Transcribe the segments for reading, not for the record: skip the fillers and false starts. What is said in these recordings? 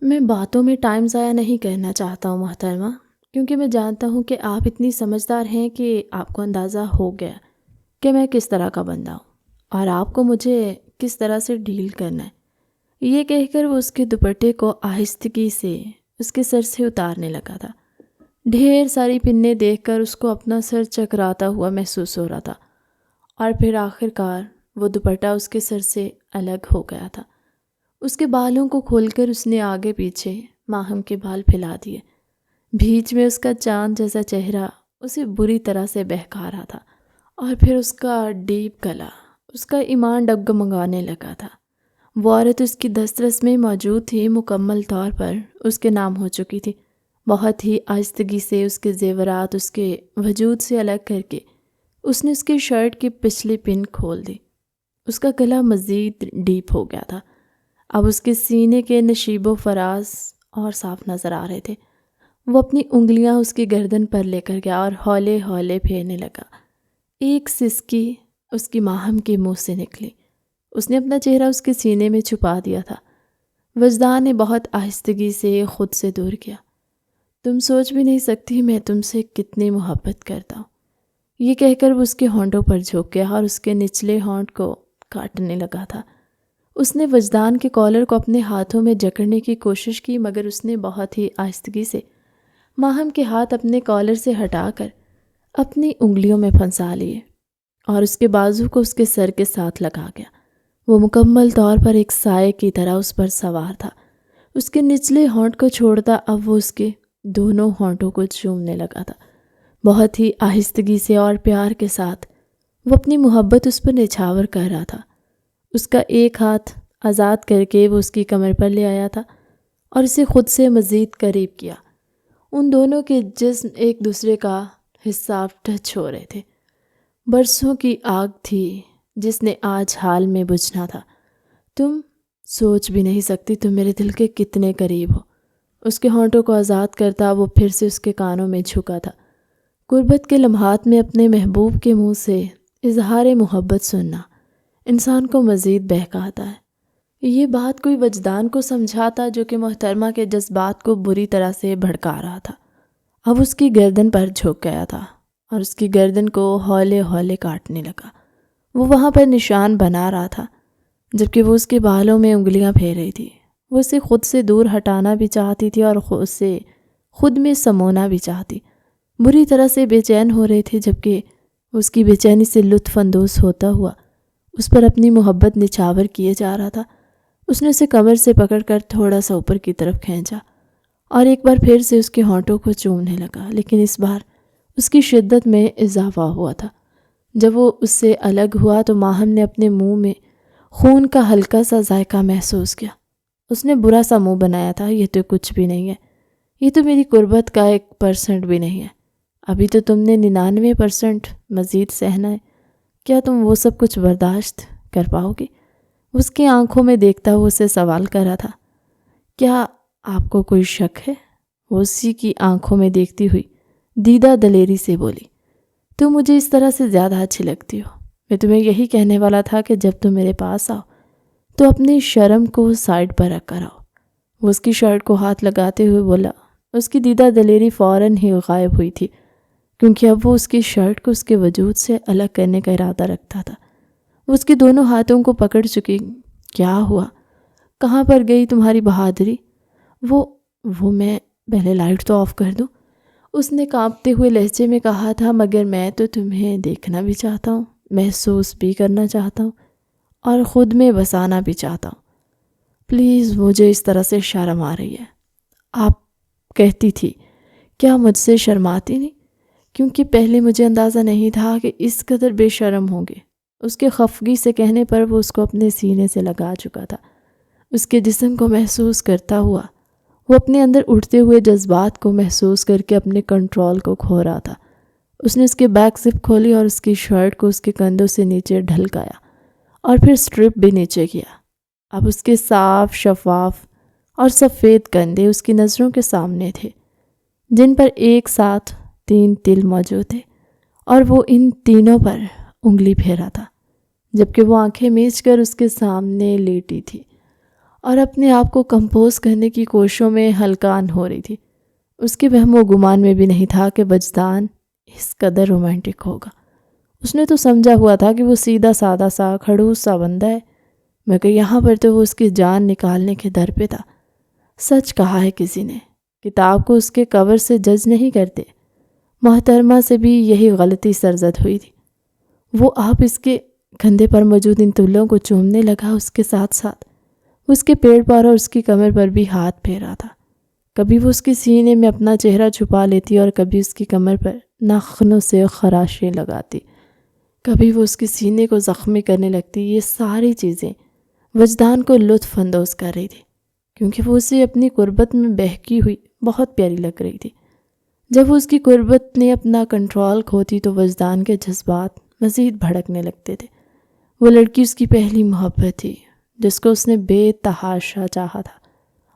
میں باتوں میں ٹائم ضائع نہیں کرنا چاہتا ہوں محترمہ، کیونکہ میں جانتا ہوں کہ آپ اتنی سمجھدار ہیں کہ آپ کو اندازہ ہو گیا کہ میں کس طرح کا بندہ ہوں اور آپ کو مجھے کس طرح سے ڈیل کرنا ہے۔ یہ کہہ کر وہ اس کے دوپٹے کو آہستگی سے اس کے سر سے اتارنے لگا تھا۔ ڈھیر ساری پنیں دیکھ کر اس کو اپنا سر چکراتا ہوا محسوس ہو رہا تھا، اور پھر آخر کار وہ دوپٹہ اس کے سر سے الگ ہو گیا تھا۔ اس کے بالوں کو کھول کر اس نے آگے پیچھے ماہم کے بال پھیلا دیے۔ بیچ میں اس کا چاند جیسا چہرہ اسے بری طرح سے بہکا رہا تھا، اور پھر اس کا ڈیپ گلا اس کا ایمان ڈگمگانے لگا تھا۔ وہ عورت اس کی دسترس میں موجود تھی، مکمل طور پر اس کے نام ہو چکی تھی۔ بہت ہی آہستگی سے اس کے زیورات اس کے وجود سے الگ کر کے اس نے اس کی شرٹ کی پچھلی پن کھول دی۔ اس کا گلا مزید ڈیپ ہو گیا تھا۔ اب اس کے سینے کے نشیب و فراز اور صاف نظر آ رہے تھے۔ وہ اپنی انگلیاں اس کی گردن پر لے کر گیا اور ہولے ہولے پھیرنے لگا۔ ایک سسکی اس کی ماہم کے منہ سے نکلی۔ اس نے اپنا چہرہ اس کے سینے میں چھپا دیا تھا۔ وجدان نے بہت آہستگی سے خود سے دور کیا۔ تم سوچ بھی نہیں سکتی میں تم سے کتنی محبت کرتا ہوں۔ یہ کہہ کر وہ اس کے ہونٹوں پر جھک گیا اور اس کے نچلے ہونٹ کو کاٹنے لگا تھا۔ اس نے وجدان کے کالر کو اپنے ہاتھوں میں جکڑنے کی کوشش کی، مگر اس نے بہت ہی آہستگی سے ماہم کے ہاتھ اپنے کالر سے ہٹا کر اپنی انگلیوں میں پھنسا لیے اور اس کے بازو کو اس کے سر کے ساتھ لگا گیا۔ وہ مکمل طور پر ایک سائے کی طرح اس پر سوار تھا۔ اس کے نچلے ہونٹ کو چھوڑتا اب وہ اس کے دونوں ہونٹوں کو چومنے لگا تھا۔ بہت ہی آہستگی سے اور پیار کے ساتھ وہ اپنی محبت اس پر نچھاور کر رہا تھا۔ اس کا ایک ہاتھ آزاد کر کے وہ اس کی کمر پر لے آیا تھا اور اسے خود سے مزید قریب کیا۔ ان دونوں کے جسم ایک دوسرے کا حصہ ٹچ ہو رہے تھے۔ برسوں کی آگ تھی جس نے آج حال میں بجھنا تھا۔ تم سوچ بھی نہیں سکتی تم میرے دل کے کتنے قریب ہو۔ اس کے ہونٹوں کو آزاد کرتا وہ پھر سے اس کے کانوں میں جھکا تھا۔ غربت کے لمحات میں اپنے محبوب کے منہ سے اظہار محبت سننا انسان کو مزید بہکاتا ہے۔ یہ بات کوئی وجدان کو سمجھاتا جو کہ محترمہ کے جذبات کو بری طرح سے بھڑکا رہا تھا۔ اب اس کی گردن پر جھک گیا تھا اور اس کی گردن کو ہولے ہولے کاٹنے لگا۔ وہ وہاں پر نشان بنا رہا تھا جبکہ وہ اس کے بالوں میں انگلیاں پھیر رہی تھی۔ وہ اسے خود سے دور ہٹانا بھی چاہتی تھی اور اسے خود میں سمونا بھی چاہتی۔ بری طرح سے بے چین ہو رہے تھے جبکہ اس کی بے چینی سے لطف اندوز ہوتا ہوا اس پر اپنی محبت نچھاور کیے جا رہا تھا۔ اس نے اسے کمر سے پکڑ کر تھوڑا سا اوپر کی طرف کھینچا اور ایک بار پھر سے اس کے ہونٹوں کو چومنے لگا، لیکن اس بار اس کی شدت میں اضافہ ہوا تھا۔ جب وہ اس سے الگ ہوا تو ماہم نے اپنے منہ میں خون کا ہلکا سا ذائقہ محسوس کیا۔ اس نے برا سا منہ بنایا تھا، یہ تو کچھ بھی نہیں ہے، یہ تو میری قربت کا 1% بھی نہیں ہے، ابھی تو تم نے 99% مزید سہنا ہے، کیا تم وہ سب کچھ برداشت کر پاؤ گی؟ اس کی آنکھوں میں دیکھتا ہوا اسے سوال کر رہا تھا۔ کیا آپ کو کوئی شک ہے؟ وہ اسی کی آنکھوں میں دیکھتی ہوئی دیدہ دلیری سے بولی، تم مجھے اس طرح سے زیادہ اچھی لگتی ہو۔ میں تمہیں یہی کہنے والا تھا کہ جب تم میرے پاس آؤ تو اپنی شرم کو سائڈ پر رکھ کر آؤ۔ وہ اس کی شرٹ کو ہاتھ لگاتے ہوئے بولا۔ اس کی دیدہ دلیری فوراً ہی غائب ہوئی تھی کیونکہ اب وہ اس کی شرٹ کو اس کے وجود سے الگ کرنے کا ارادہ رکھتا تھا۔ وہ اس کے دونوں ہاتھوں کو پکڑ چکی۔ کیا ہوا؟ کہاں پر گئی تمہاری بہادری؟ وہ میں پہلے لائٹ تو آف کر دوں، اس نے کانپتے ہوئے لہجے میں کہا تھا، مگر میں تو تمہیں دیکھنا بھی چاہتا ہوں، محسوس بھی کرنا چاہتا ہوں اور خود میں بسانا بھی چاہتا ہوں۔ پلیز، مجھے اس طرح سے شرم آ رہی ہے۔ آپ کہتی تھی، کیا مجھ سے شرماتی نہیں؟ کیونکہ پہلے مجھے اندازہ نہیں تھا کہ اس قدر بے شرم ہوں گے۔ اس کے خفگی سے کہنے پر وہ اس کو اپنے سینے سے لگا چکا تھا۔ اس کے جسم کو محسوس کرتا ہوا وہ اپنے اندر اٹھتے ہوئے جذبات کو محسوس کر کے اپنے کنٹرول کو کھو رہا تھا۔ اس نے اس کے بیک زپ کھولی اور اس کی شرٹ کو اس کے کندھوں سے نیچے ڈھلکایا اور پھر سٹرپ بھی نیچے کیا۔ اب اس کے صاف، شفاف اور سفید کندھے اس کی نظروں کے سامنے تھے، جن پر ایک ساتھ 3 تل موجود تھے اور وہ ان تینوں پر انگلی پھیرا تھا جبکہ وہ آنکھیں میچ کر اس کے سامنے لیٹی تھی اور اپنے آپ کو کمپوز کرنے کی کوششوں میں ہلکان ہو رہی تھی۔ اس کے وہم و گمان میں بھی نہیں تھا کہ وجدان اس قدر رومانٹک ہوگا۔ اس نے تو سمجھا ہوا تھا کہ وہ سیدھا سادہ سا کھڑوس سا بندہ ہے، مگر یہاں پر تو وہ اس کی جان نکالنے کے در پہ تھا۔ سچ کہا ہے کسی نے، کتاب کو اس کے کور سے جج نہیں کرتے۔ محترمہ سے بھی یہی غلطی سرزد ہوئی تھی۔ وہ آپ اس کے کندھے پر موجود ان تلوں کو چومنے لگا، اس کے ساتھ ساتھ اس کے پیڑ پر اور اس کی کمر پر بھی ہاتھ پھیرا تھا۔ کبھی وہ اس کے سینے میں اپنا چہرہ چھپا لیتی اور کبھی اس کی کمر پر ناخنوں سے خراشیں لگاتی، کبھی وہ اس کے سینے کو زخمی کرنے لگتی۔ یہ ساری چیزیں وجدان کو لطف اندوز کر رہی تھی، کیونکہ وہ اسے اپنی قربت میں بہکی ہوئی بہت پیاری لگ رہی تھی۔ جب وہ اس کی قربت نے اپنا کنٹرول کھوتی تو وجدان کے جذبات مزید بھڑکنے لگتے تھے۔ وہ لڑکی اس کی پہلی محبت تھی، جس کو اس نے بے تحاشا چاہا تھا،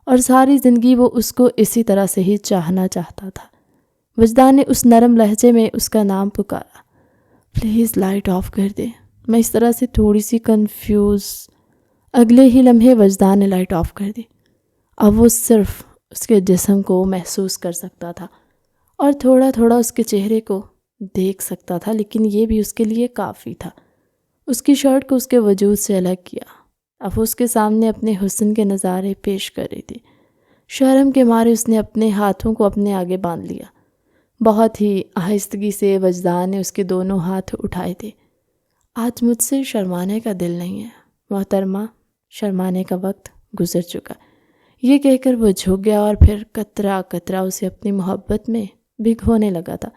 اور ساری زندگی وہ اس کو اسی طرح سے ہی چاہنا چاہتا تھا۔ وجدان نے اس نرم لہجے میں اس کا نام پکارا، پلیز لائٹ آف کر دے، میں اس طرح سے تھوڑی سی کنفیوز۔ اگلے ہی لمحے وجدان نے لائٹ آف کر دی۔ اب وہ صرف اس کے جسم کو محسوس کر سکتا تھا اور تھوڑا تھوڑا اس کے چہرے کو دیکھ سکتا تھا، لیکن یہ بھی اس کے لیے کافی تھا۔ اس کی شرٹ کو اس کے وجود سے الگ کیا۔ اب وہ اس کے سامنے اپنے حسن کے نظارے پیش کر رہی تھی۔ شرم کے مارے اس نے اپنے ہاتھوں کو اپنے آگے باندھ لیا۔ بہت ہی آہستگی سے وجدان نے اس کے دونوں ہاتھ اٹھائے تھے۔ آج مجھ سے شرمانے کا دل نہیں ہے محترمہ، شرمانے کا وقت گزر چکا۔ یہ کہہ کر وہ جھک گیا اور پھر قطرہ قطرہ اسے اپنی محبت میں بھگونے لگا تھا۔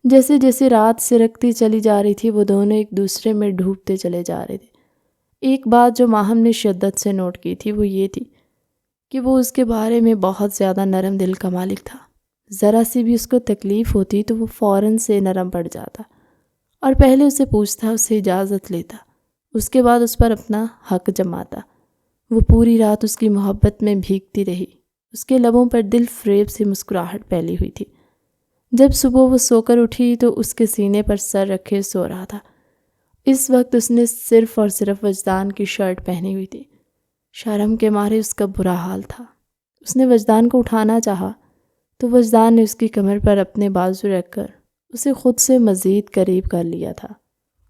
جیسے جیسے رات سرکتی چلی جا رہی تھی، وہ دونوں ایک دوسرے میں ڈوبتے چلے جا رہے تھے۔ ایک بات جو ماہم نے شدت سے نوٹ کی تھی وہ یہ تھی کہ وہ اس کے بارے میں بہت زیادہ نرم دل کا مالک تھا۔ ذرا سی بھی اس کو تکلیف ہوتی تو وہ فوراً سے نرم پڑ جاتا اور پہلے اسے پوچھتا، اسے اجازت لیتا، اس کے بعد اس پر اپنا حق جماتا۔ وہ پوری رات اس کی محبت میں بھیگتی رہی۔ اس کے لبوں پر دل فریب سے مسکراہٹ پھیلی ہوئی تھی۔ جب صبح وہ سو کر اٹھی تو اس کے سینے پر سر رکھے سو رہا تھا۔ اس وقت اس نے صرف اور صرف وجدان کی شرٹ پہنی ہوئی تھی۔ شرم کے مارے اس کا برا حال تھا۔ اس نے وجدان کو اٹھانا چاہا تو وجدان نے اس کی کمر پر اپنے بازو رکھ کر اسے خود سے مزید قریب کر لیا تھا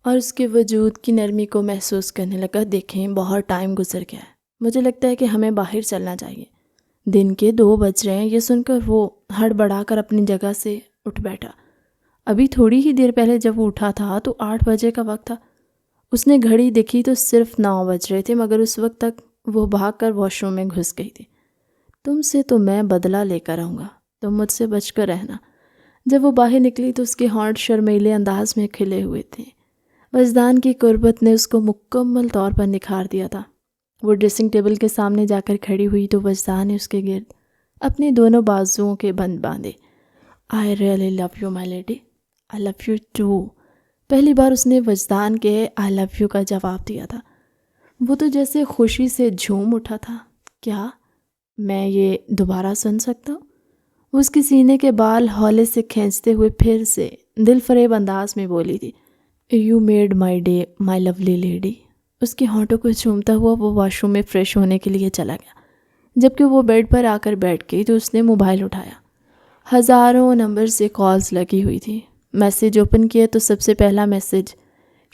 اور اس کے وجود کی نرمی کو محسوس کرنے لگا۔ دیکھیں، بہت ٹائم گزر گیا ہے، مجھے لگتا ہے کہ ہمیں باہر چلنا چاہیے۔ دن کے 2 بج رہے ہیں۔ یہ سن کر وہ ہڑبڑا کر اپنی جگہ سے اٹھ بیٹھا۔ ابھی تھوڑی ہی دیر پہلے جب وہ اٹھا تھا تو 8 بجے کا وقت تھا۔ اس نے گھڑی دیکھی تو صرف 9 بج رہے تھے، مگر اس وقت تک وہ بھاگ کر واش روم میں گھس گئی تھی۔ تم سے تو میں بدلہ لے کر آؤں گا، تم مجھ سے بچ کر رہنا۔ جب وہ باہر نکلی تو اس کے ہونٹ شرمیلے انداز میں کھلے ہوئے تھے۔ وجدان کی قربت نے اس کو مکمل طور پر نکھار دیا تھا۔ وہ ڈریسنگ ٹیبل کے سامنے جا کر کھڑی ہوئی تو وجدان نے اس کے گرد اپنے دونوں بازوؤں کے بند باندھے۔ I really love you my lady. I love you too. پہلی بار اس نے وجدان کے I love you کا جواب دیا تھا۔ وہ تو جیسے خوشی سے جھوم اٹھا تھا۔ کیا میں یہ دوبارہ سن سکتا ہوں؟ وہ اس کے سینے کے بال ہولے سے کھینچتے ہوئے پھر سے دل فریب انداز میں بولی تھی، You made my day my lovely lady. اس کے ہونٹوں کو چومتا ہوا وہ واش روم میں فریش ہونے کے لیے چلا گیا۔ جبکہ وہ بیڈ پر آ کر بیٹھ گئی تو اس نے موبائل اٹھایا۔ ہزاروں نمبر سے کالز لگی ہوئی تھی۔ میسیج اوپن کیے تو سب سے پہلا میسیج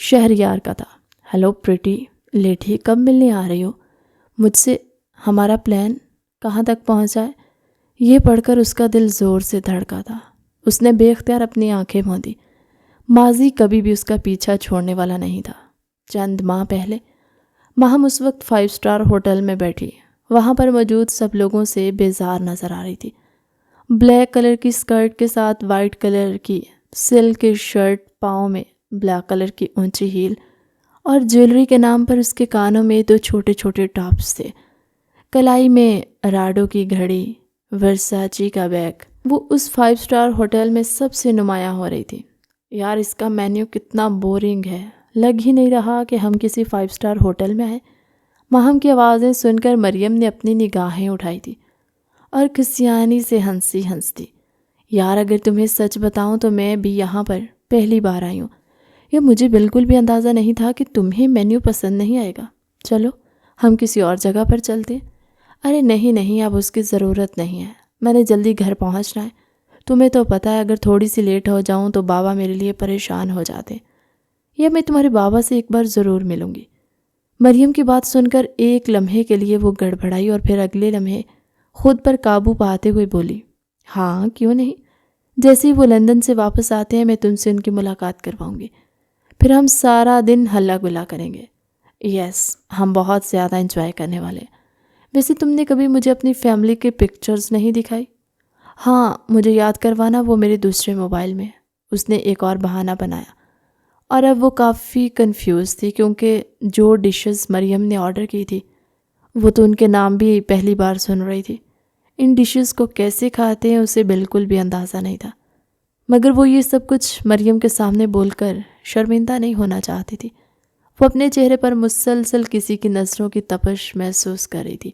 شہریار کا تھا۔ ہیلو پریٹی لیڈی، کب ملنے آ رہی ہو مجھ سے؟ ہمارا پلان کہاں تک پہنچا ہے؟ یہ پڑھ کر اس کا دل زور سے دھڑکا تھا۔ اس نے بے اختیار اپنی آنکھیں موندی۔ ماضی کبھی بھی اس کا پیچھا چھوڑنے والا نہیں تھا۔ چند ماہ پہلے ماہم اس وقت 5 اسٹار ہوٹل میں بیٹھی وہاں پر موجود سب لوگوں سے بیزار نظر آ رہی تھی۔ بلیک کلر کی سکرٹ کے ساتھ وائٹ کلر کی سلک کی شرٹ، پاؤں میں بلیک کلر کی اونچی ہیل، اور جیولری کے نام پر اس کے کانوں میں 2 چھوٹے چھوٹے ٹاپس تھے۔ کلائی میں راڈو کی گھڑی، ورساچی کا بیگ۔ وہ اس 5 اسٹار ہوٹل میں سب سے نمایاں ہو رہی تھی۔ یار، اس کا مینیو کتنا بورنگ ہے، لگ ہی نہیں رہا کہ ہم کسی 5 اسٹار ہوٹل میں ہیں۔ ماہم کی آوازیں سن کر مریم نے اپنی نگاہیں اٹھائی تھی اور کسیانی سے ہنسی۔ یار، اگر تمہیں سچ بتاؤں تو میں بھی یہاں پر پہلی بار آئی ہوں۔ یہ مجھے بالکل بھی اندازہ نہیں تھا کہ تمہیں مینیو پسند نہیں آئے گا۔ چلو ہم کسی اور جگہ پر چلتے ہیں۔ ارے نہیں نہیں، اب اس کی ضرورت نہیں ہے، میں نے جلدی گھر پہنچنا ہے۔ تمہیں تو پتہ ہے اگر تھوڑی سی لیٹ ہو جاؤں تو بابا میرے لیے پریشان ہو جاتے ہیں، یا میں تمہارے بابا سے ایک بار ضرور ملوں گی۔ مریم کی بات سن کر ایک لمحے کے لیے وہ گڑبڑائی اور پھر اگلے لمحے خود پر قابو پاتے ہوئے بولی، ہاں کیوں نہیں، جیسے ہی وہ لندن سے واپس آتے ہیں میں تم سے ان کی ملاقات کرواؤں گی، پھر ہم سارا دن ہلا گلا کریں گے۔ یس، ہم بہت زیادہ انجوائے کرنے والے ہیں۔ ویسے تم نے کبھی مجھے اپنی فیملی کے پکچرز نہیں دکھائی؟ ہاں، مجھے یاد کروانا، وہ میرے دوسرے موبائل میں۔ اس نے ایک اور بہانہ بنایا، اور اب وہ کافی کنفیوز تھی کیونکہ جو ڈشز مریم نے آرڈر کی تھی وہ تو ان کے نام بھی پہلی بار سن رہی تھی۔ ان ڈشز کو کیسے کھاتے ہیں اسے بالکل بھی اندازہ نہیں تھا، مگر وہ یہ سب کچھ مریم کے سامنے بول کر شرمندہ نہیں ہونا چاہتی تھی۔ وہ اپنے چہرے پر مسلسل کسی کی نظروں کی تپش محسوس کر رہی تھی۔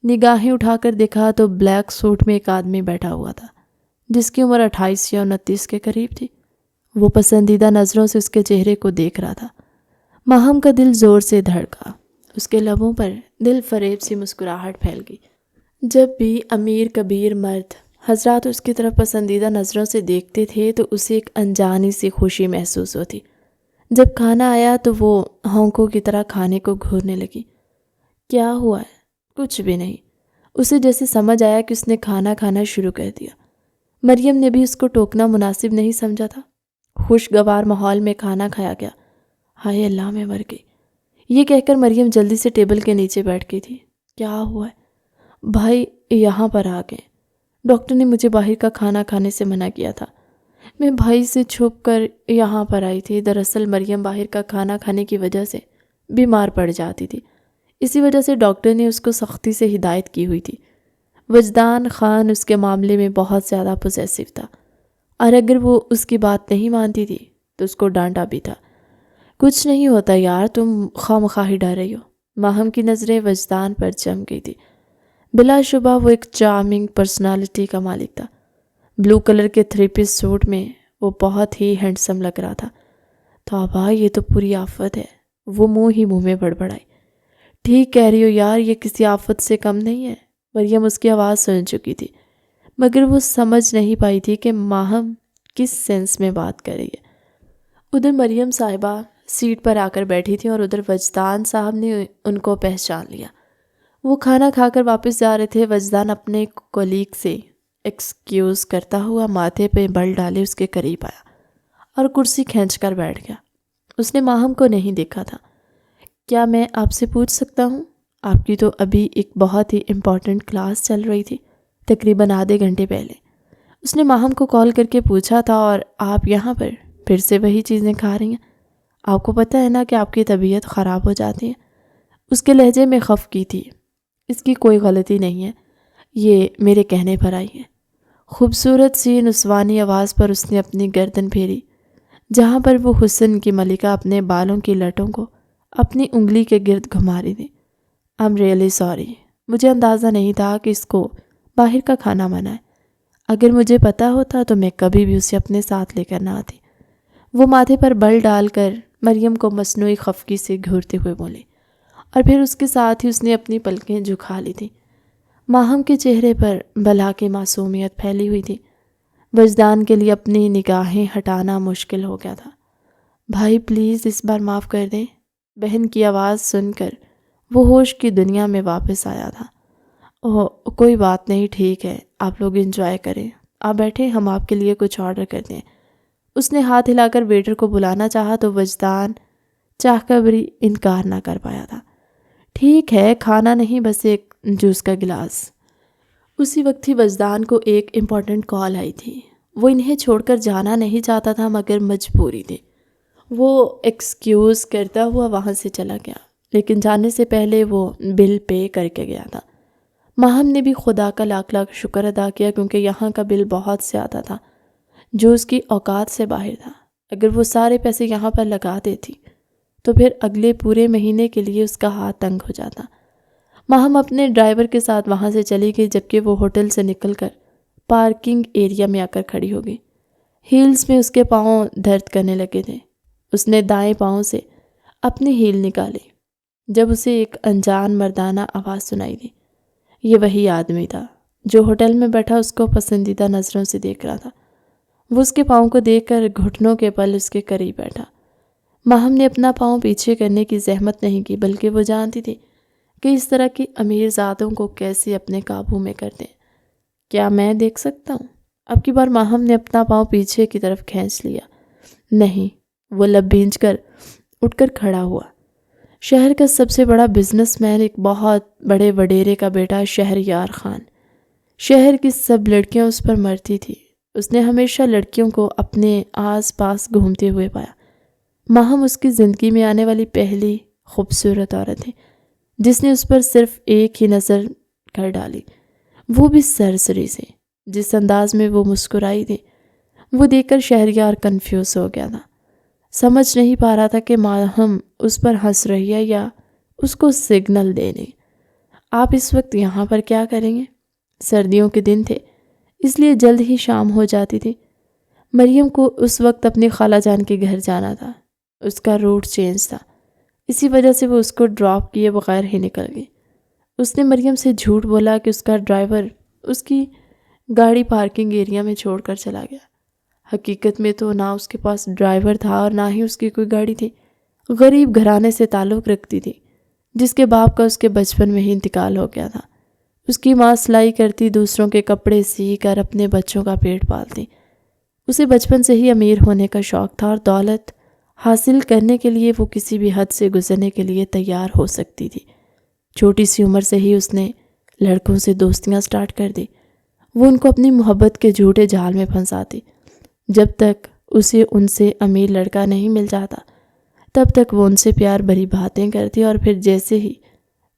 نگاہیں اٹھا کر دیکھا تو بلیک سوٹ میں ایک آدمی بیٹھا ہوا تھا جس کی عمر 28 یا 29 کے قریب تھی۔ وہ پسندیدہ نظروں سے اس کے چہرے کو دیکھ رہا تھا۔ ماہم کا دل زور سے دھڑکا، اس کے لبوں پر دل فریب سی مسکراہٹ پھیل گئی۔ جب بھی امیر کبیر مرد حضرات اس کی طرف پسندیدہ نظروں سے دیکھتے تھے تو اسے ایک انجانی سی خوشی محسوس ہوتی۔ جب کھانا آیا تو وہ ہونکوں کی طرح کھانے کو گھورنے لگی۔ کیا ہوا ہے؟ کچھ بھی نہیں۔ اسے جیسے سمجھ آیا کہ اس نے کھانا کھانا شروع کر دیا۔ مریم نے بھی اس کو ٹوکنا مناسب نہیں سمجھا تھا۔ خوشگوار ماحول میں کھانا کھایا گیا۔ ہائے اللہ، میں مر گئی، یہ کہہ کر مریم جلدی سے ٹیبل کے نیچے بیٹھ گئی تھی۔ کیا ہوا ہے؟ بھائی یہاں پر آ گئے، ڈاکٹر نے مجھے باہر کا کھانا کھانے سے منع کیا تھا، میں بھائی سے چھپ کر یہاں پر آئی تھی۔ دراصل مریم باہر کا کھانا کھانے کی وجہ سے بیمار پڑ جاتی تھی، اسی وجہ سے ڈاکٹر نے اس کو سختی سے ہدایت کی ہوئی تھی۔ وجدان خان اس کے معاملے میں بہت زیادہ پوزیسو تھا، اور اگر وہ اس کی بات نہیں مانتی تھی تو اس کو ڈانٹا بھی تھا۔ کچھ نہیں ہوتا یار، تم خواہ ہی ڈر رہی ہو۔ ماہم کی نظریں وجدان پر جم گئی تھی۔ بلا شبہ وہ ایک چارمنگ پرسنالٹی کا مالک تھا۔ بلو کلر کے 3 پیس سوٹ میں وہ بہت ہی ہینڈسم لگ رہا تھا۔ توبہ، یہ تو پوری آفت ہے، وہ منہ میں بڑبڑائی۔ ٹھیک کہہ رہی ہو یار، یہ کسی آفت سے کم نہیں ہے۔ مریم اس کی آواز سن چکی تھی، مگر وہ سمجھ نہیں پائی تھی کہ ماہم کس سینس میں بات کر رہی ہے۔ ادھر مریم صاحبہ سیٹ پر آ کر بیٹھی تھی اور ادھر وجدان صاحب نے ان کو پہچان لیا۔ وہ کھانا کھا کر واپس جا رہے تھے۔ وجدان اپنے کولیگ سے ایکسکیوز کرتا ہوا ماتھے پہ بل ڈالے اس کے قریب آیا اور کرسی کھینچ کر بیٹھ گیا۔ اس نے ماہم کو نہیں دیکھا تھا۔ کیا میں آپ سے پوچھ سکتا ہوں؟ آپ کی تو ابھی ایک بہت ہی امپورٹنٹ کلاس چل رہی تھی، تقریباً آدھے گھنٹے پہلے۔ اس نے ماہم کو کال کر کے پوچھا تھا، اور آپ یہاں پر پھر سے وہی چیزیں کھا رہی ہیں؟ آپ کو پتہ ہے نا کہ آپ کی طبیعت خراب ہو جاتی ہے۔ اس کے لہجے میں خفگی تھی۔ اس کی کوئی غلطی نہیں ہے، یہ میرے کہنے پر آئی ہے۔ خوبصورت سی نسوانی آواز پر اس نے اپنی گردن پھیری، جہاں پر وہ حسن کی ملکہ اپنے بالوں کی لٹوں کو اپنی انگلی کے گرد گھما رہی تھی۔ I'm really sorry، مجھے اندازہ نہیں تھا کہ اس کو باہر کا کھانا منع ہے۔ اگر مجھے پتہ ہوتا تو میں کبھی بھی اسے اپنے ساتھ لے کر نہ آتی۔ وہ ماتھے پر بل ڈال کر مریم کو مصنوعی خفگی سے گھورتے ہوئے بولی، اور پھر اس کے ساتھ ہی اس نے اپنی پلکیں جھکا لی تھی۔ ماہم کے چہرے پر بلا کی معصومیت پھیلی ہوئی تھی۔ وجدان کے لیے اپنی نگاہیں ہٹانا مشکل ہو گیا تھا۔ بھائی پلیز اس بار معاف کر دیں۔ بہن کی آواز سن کر وہ ہوش کی دنیا میں واپس آیا تھا۔ اوہ کوئی بات نہیں، ٹھیک ہے، آپ لوگ انجوائے کریں، آپ بیٹھیں، ہم آپ کے لیے کچھ آرڈر کر دیں۔ اس نے ہاتھ ہلا کر ویٹر کو بلانا چاہا تو وجدان چاہ کر بھی انکار نہ کر پایا تھا۔ ٹھیک ہے، کھانا نہیں، بس ایک جوس کا گلاس۔ اسی وقت ہی وجدان کو ایک امپورٹنٹ کال آئی تھی۔ وہ انہیں چھوڑ کر جانا نہیں چاہتا تھا مگر مجبوری تھی۔ وہ ایکسکیوز کرتا ہوا وہاں سے چلا گیا، لیکن جانے سے پہلے وہ بل پے کر کے گیا تھا۔ ماہم نے بھی خدا کا لاکھ لاکھ شکر ادا کیا کیونکہ یہاں کا بل بہت زیادہ تھا جو اس کی اوقات سے باہر تھا۔ اگر وہ سارے پیسے یہاں پر لگا دیتی تو پھر اگلے پورے مہینے کے لیے اس کا ہاتھ تنگ ہو جاتا۔ ماہم اپنے ڈرائیور کے ساتھ وہاں سے چلی گئی جبکہ وہ ہوٹل سے نکل کر پارکنگ ایریا میں آ کر کھڑی ہو گئی۔ ہیلز میں اس کے پاؤں درد کرنے لگے تھے۔ اس نے دائیں پاؤں سے اپنی ہیل نکالی جب اسے ایک انجان مردانہ آواز سنائی دی، یہ وہی آدمی تھا جو ہوٹل میں بیٹھا اس کو پسندیدہ نظروں سے دیکھ رہا تھا۔ وہ اس کے پاؤں کو دیکھ کر گھٹنوں کے بل اس کے قریب بیٹھا۔ ماہم نے اپنا پاؤں پیچھے کرنے کی زحمت نہیں کی، بلکہ وہ جانتی تھی کہ اس طرح کی امیر ذاتوں کو کیسے اپنے قابو میں کر دیں۔ کیا میں دیکھ سکتا ہوں؟ اب کی بار ماہم نے اپنا پاؤں پیچھے کی طرف کھینچ لیا۔ نہیں، وہ لب بھینچ کر اٹھ کر کھڑا ہوا۔ شہر کا سب سے بڑا بزنس مین، ایک بہت بڑے وڈیرے کا بیٹا، شہریار خان۔ شہر کی سب لڑکیاں اس پر مرتی تھی۔ اس نے ہمیشہ لڑکیوں کو اپنے آس پاس گھومتے ہوئے پایا۔ ماہم اس کی زندگی میں آنے والی پہلی خوبصورت عورت ہے جس نے اس پر صرف ایک ہی نظر کر ڈالی، وہ بھی سرسری سے۔ جس انداز میں وہ مسکرائی تھی، وہ دیکھ کر شہریار کنفیوز ہو گیا تھا۔ سمجھ نہیں پا رہا تھا کہ ماہم اس پر ہنس رہی ہے یا اس کو سگنل دے رہی۔ آپ اس وقت یہاں پر کیا کریں گے؟ سردیوں کے دن تھے، اس لیے جلد ہی شام ہو جاتی تھی۔ مریم کو اس وقت اپنی خالہ جان کے گھر جانا تھا۔ اس کا روٹ چینج تھا، اسی وجہ سے وہ اس کو ڈراپ کیے بغیر ہی نکل گئی۔ اس نے مریم سے جھوٹ بولا کہ اس کا ڈرائیور اس کی گاڑی پارکنگ ایریا میں چھوڑ کر چلا گیا۔ حقیقت میں تو نہ اس کے پاس ڈرائیور تھا اور نہ ہی اس کی کوئی گاڑی تھی۔ غریب گھرانے سے تعلق رکھتی تھی جس کے باپ کا اس کے بچپن میں ہی انتقال ہو گیا تھا۔ اس کی ماں سلائی کرتی، دوسروں کے کپڑے سی کر اپنے بچوں کا پیٹ پالتی۔ اسے بچپن سے ہی امیر ہونے کا شوق تھا اور دولت حاصل کرنے کے لیے وہ کسی بھی حد سے گزرنے کے لیے تیار ہو سکتی تھی۔ چھوٹی سی عمر سے ہی اس نے لڑکوں سے دوستیاں سٹارٹ کر دی۔ وہ ان کو اپنی محبت کے جھوٹے جال میں پھنساتی۔ جب تک اسے ان سے امیر لڑکا نہیں مل جاتا تب تک وہ ان سے پیار بھری باتیں کرتی، اور پھر جیسے ہی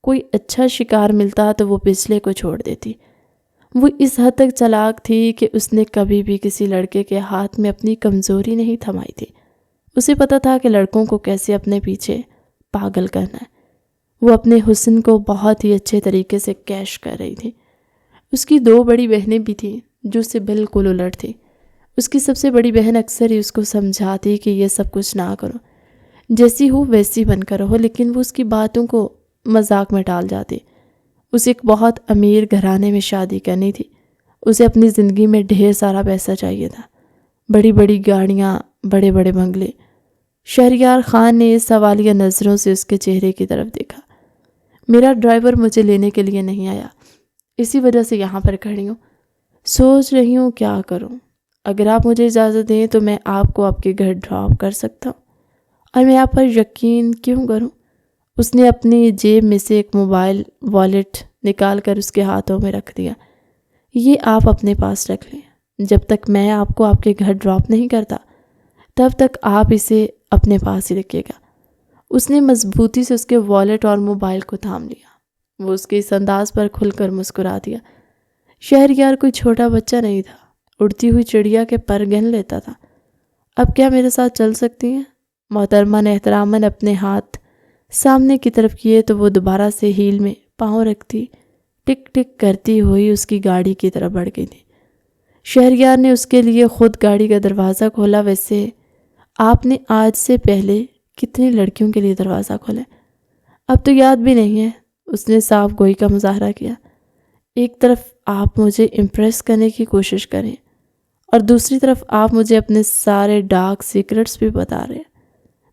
کوئی اچھا شکار ملتا تو وہ پچھلے کو چھوڑ دیتی۔ وہ اس حد تک چالاک تھی کہ اس نے کبھی بھی کسی لڑکے کے ہاتھ میں اپنی کمزوری نہیں تھمائی تھی۔ اسے پتا تھا کہ لڑکوں کو کیسے اپنے پیچھے پاگل کرنا ہے۔ وہ اپنے حسن کو بہت ہی اچھے طریقے سے کیش کر رہی تھی۔ اس کی 2 بڑی بہنیں بھی تھیں جو اسے بالکل الٹ تھی۔ اس کی سب سے بڑی بہن اکثر ہی اس کو سمجھاتی کہ یہ سب کچھ نہ کرو، جیسی ہو ویسی بن کر رہو، لیکن وہ اس کی باتوں کو مذاق میں ٹال جاتی۔ اسے ایک بہت امیر گھرانے میں شادی کرنی تھی۔ اسے اپنی زندگی میں ڈھیر سارا پیسہ چاہیے تھا، بڑی بڑی گاڑیاں، بڑے بڑے بنگلے۔ شہریار خان نے سوالیہ نظروں سے اس کے چہرے کی طرف دیکھا۔ میرا ڈرائیور مجھے لینے کے لیے نہیں آیا، اسی وجہ سے یہاں پر کھڑی ہوں۔ سوچ رہی ہوں کیا کروں۔ اگر آپ مجھے اجازت دیں تو میں آپ کو آپ کے گھر ڈراپ کر سکتا ہوں، اور میں آپ پر یقین کیوں کروں؟ اس نے اپنی جیب میں سے ایک موبائل والیٹ نکال کر اس کے ہاتھوں میں رکھ دیا۔ یہ آپ اپنے پاس رکھ لیں، جب تک میں آپ کو آپ کے گھر ڈراپ نہیں کرتا تب تک آپ اسے اپنے پاس ہی رکھیے گا۔ اس نے مضبوطی سے اس کے والیٹ اور موبائل کو تھام لیا۔ وہ اس کے اس انداز پر کھل کر مسکرا دیا۔ شہریار کوئی چھوٹا بچہ نہیں تھا، اڑتی ہوئی چڑیا کے پر گن لیتا تھا۔ اب کیا میرے ساتھ چل سکتی ہیں؟ محترمہ نے احتراماً اپنے ہاتھ سامنے کی طرف کیے تو وہ دوبارہ سے ہیل میں پاؤں رکھتی ٹک ٹک کرتی ہوئی اس کی گاڑی کی طرف بڑھ گئی تھی۔ شہریار نے اس کے لیے خود گاڑی کا دروازہ کھولا۔ ویسے آپ نے آج سے پہلے کتنی لڑکیوں کے لیے دروازہ کھولا؟ اب تو یاد بھی نہیں ہے، اس نے صاف گوئی کا مظاہرہ کیا۔ ایک طرف آپ مجھے امپریس کرنے کی کوشش کریں اور دوسری طرف آپ مجھے اپنے سارے ڈارک سیکرٹس بھی بتا رہے ہیں۔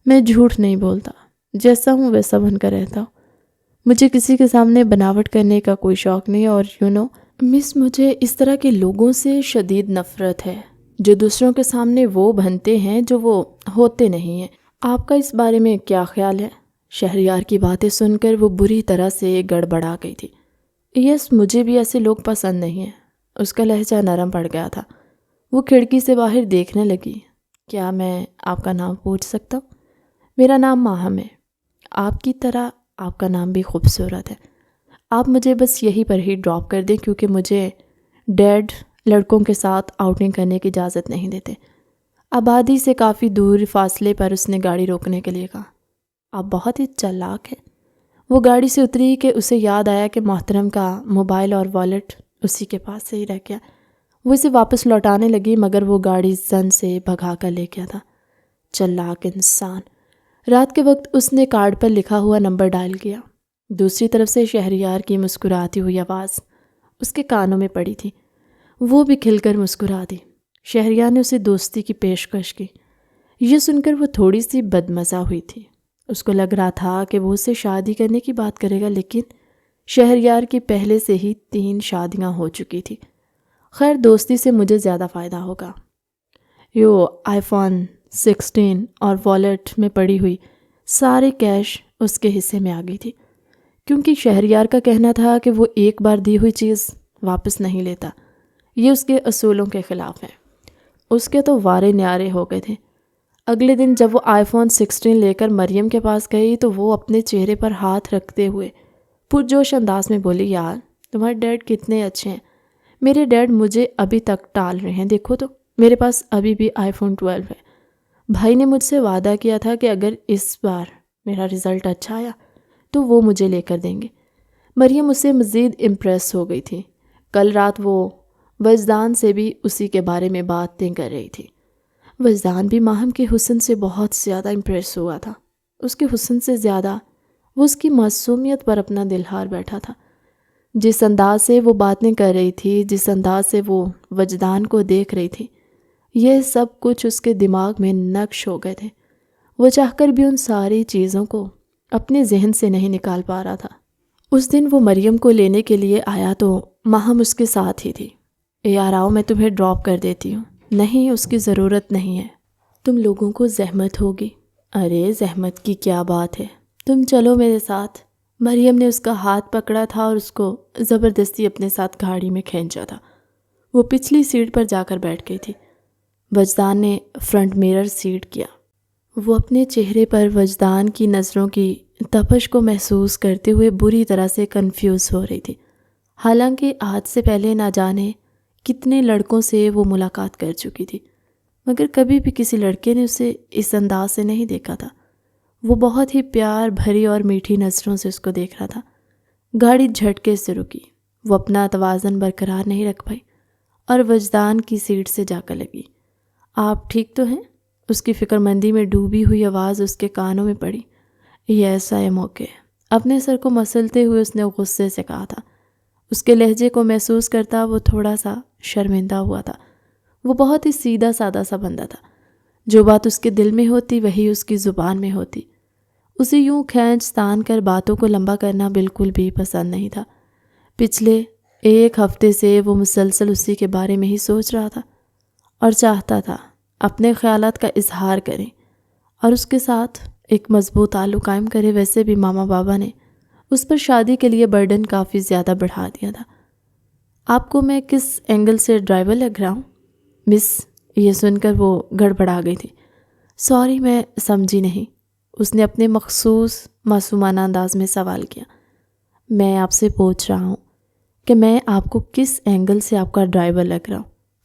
میں جھوٹ نہیں بولتا، جیسا ہوں ویسا بن کر رہتا ہوں۔ مجھے کسی کے سامنے بناوٹ کرنے کا کوئی شوق نہیں، اور مس، مجھے اس طرح کے لوگوں سے شدید نفرت ہے جو دوسروں کے سامنے وہ بنتے ہیں جو وہ ہوتے نہیں ہیں۔ آپ کا اس بارے میں کیا خیال ہے؟ شہریار کی باتیں سن کر وہ بری طرح سے گڑبڑا گئی تھی۔ یس، مجھے بھی ایسے لوگ پسند نہیں ہیں۔ اس کا لہجہ نرم پڑ گیا تھا۔ وہ کھڑکی سے باہر دیکھنے لگی۔ کیا میں آپ کا نام پوچھ سکتا ہوں؟ میرا نام ماہم ہے۔ آپ کی طرح آپ کا نام بھی خوبصورت ہے۔ آپ مجھے بس یہیں پر ہی ڈراپ کر دیں، کیونکہ مجھے ڈیڈ لڑکوں کے ساتھ آؤٹنگ کرنے کی اجازت نہیں دیتے۔ آبادی سے کافی دور فاصلے پر اس نے گاڑی روکنے کے لیے کہا۔ آپ بہت ہی چالاک ہیں۔ وہ گاڑی سے اتری کہ اسے یاد آیا کہ محترم کا موبائل اور والیٹ اسی کے پاس سے ہی رہ گیا۔ وہ اسے واپس لوٹانے لگی، مگر وہ گاڑی زن سے بھگا کر لے گیا تھا۔ چالاک انسان۔ رات کے وقت اس نے کارڈ پر لکھا ہوا نمبر ڈائل کیا۔ دوسری طرف سے شہریار کی مسکراتی ہوئی آواز اس کے کانوں میں پڑی تھی۔ وہ بھی کھل کر مسکرا دی۔ شہریار نے اسے دوستی کی پیشکش کی۔ یہ سن کر وہ تھوڑی سی بدمزہ ہوئی تھی۔ اس کو لگ رہا تھا کہ وہ اسے شادی کرنے کی بات کرے گا، لیکن شہریار کی پہلے سے ہی 3 شادیاں ہو چکی تھی۔ خیر، دوستی سے مجھے زیادہ فائدہ ہوگا۔ آئی فون 16 اور والیٹ میں پڑی ہوئی سارے کیش اس کے حصے میں آ گئی تھی، کیونکہ شہریار کا کہنا تھا کہ وہ ایک بار دی ہوئی چیز واپس نہیں لیتا۔ یہ اس کے اصولوں کے خلاف ہے۔ اس کے تو وارے نیارے ہو گئے تھے۔ اگلے دن جب وہ آئی فون 16 لے کر مریم کے پاس گئی تو وہ اپنے چہرے پر ہاتھ رکھتے ہوئے پرجوش انداز میں بولی، یار تمہارے ڈیڈ کتنے اچھے ہیں۔ میرے ڈیڈ مجھے ابھی تک ٹال رہے ہیں، دیکھو تو میرے پاس ابھی بھی آئی فون 12 ہے۔ بھائی نے مجھ سے وعدہ کیا تھا کہ اگر اس بار میرا رزلٹ اچھا آیا تو وہ مجھے لے کر دیں گے۔ مریم اس سے مزید امپریس ہو گئی تھی۔ کل رات وہ وجدان سے بھی اسی کے بارے میں باتیں کر رہی تھی۔ وجدان بھی ماہم کے حسن سے بہت زیادہ امپریس ہوا تھا۔ اس کے حسن سے زیادہ وہ اس کی معصومیت پر اپنا دل ہار بیٹھا تھا۔ جس انداز سے وہ باتیں کر رہی تھی، جس انداز سے وہ وجدان کو دیکھ رہی تھی، یہ سب کچھ اس کے دماغ میں نقش ہو گئے تھے۔ وہ چاہ کر بھی ان ساری چیزوں کو اپنے ذہن سے نہیں نکال پا رہا تھا۔ اس دن وہ مریم کو لینے کے لیے آیا تو ماہم اس کے ساتھ ہی تھی۔ یار آؤ، میں تمہیں ڈراپ کر دیتی ہوں۔ نہیں، اس کی ضرورت نہیں ہے، تم لوگوں کو زحمت ہوگی۔ ارے زحمت کی کیا بات ہے، تم چلو میرے ساتھ۔ مریم نے اس کا ہاتھ پکڑا تھا اور اس کو زبردستی اپنے ساتھ گاڑی میں کھینچا تھا۔ وہ پچھلی سیٹ پر جا کر بیٹھ گئی تھی۔ وجدان نے فرنٹ میرر سیٹ کیا۔ وہ اپنے چہرے پر وجدان کی نظروں کی تپش کو محسوس کرتے ہوئے بری طرح سے کنفیوز ہو رہی تھی۔ حالانکہ آج سے پہلے نہ جانے کتنے لڑکوں سے وہ ملاقات کر چکی تھی، مگر کبھی بھی کسی لڑکے نے اسے اس انداز سے نہیں دیکھا تھا۔ وہ بہت ہی پیار بھری اور میٹھی نظروں سے اس کو دیکھ رہا تھا۔ گاڑی جھٹکے سے رکی۔ وہ اپنا توازن برقرار نہیں رکھ پائی اور وجدان کی سیٹ سے جا کر لگی۔ آپ ٹھیک تو ہیں؟ اس کی فکر مندی میں ڈوبی ہوئی آواز اس کے کانوں میں پڑی۔ یس آئی ایم اوکے، اپنے سر کو مسلتے ہوئے اس نے غصے سے کہا تھا۔ اس کے لہجے کو محسوس کرتا وہ تھوڑا سا شرمندہ ہوا تھا۔ وہ بہت ہی سیدھا سادہ سا بندہ تھا۔ جو بات اس کے دل میں ہوتی وہی اس کی زبان میں ہوتی۔ اسے یوں کھینچ تان کر باتوں کو لمبا کرنا بالکل بھی پسند نہیں تھا۔ پچھلے 1 ہفتے سے وہ مسلسل اسی کے بارے میں ہی سوچ رہا تھا اور چاہتا تھا اپنے خیالات کا اظہار کرے اور اس کے ساتھ ایک مضبوط تعلق قائم کرے۔ ویسے بھی ماما بابا نے اس پر شادی کے لیے برڈن کافی زیادہ بڑھا دیا تھا۔ آپ کو میں کس اینگل سے ڈرائیور لگ رہا ہوں مس؟ یہ سن کر وہ گڑبڑا گئی تھی۔ سوری، میں سمجھی نہیں، اس نے اپنے مخصوص معصومانہ انداز میں سوال کیا۔ میں آپ سے پوچھ رہا ہوں کہ میں آپ کو کس اینگل سے آپ کا ڈرائیور لگ رہا ہوں؟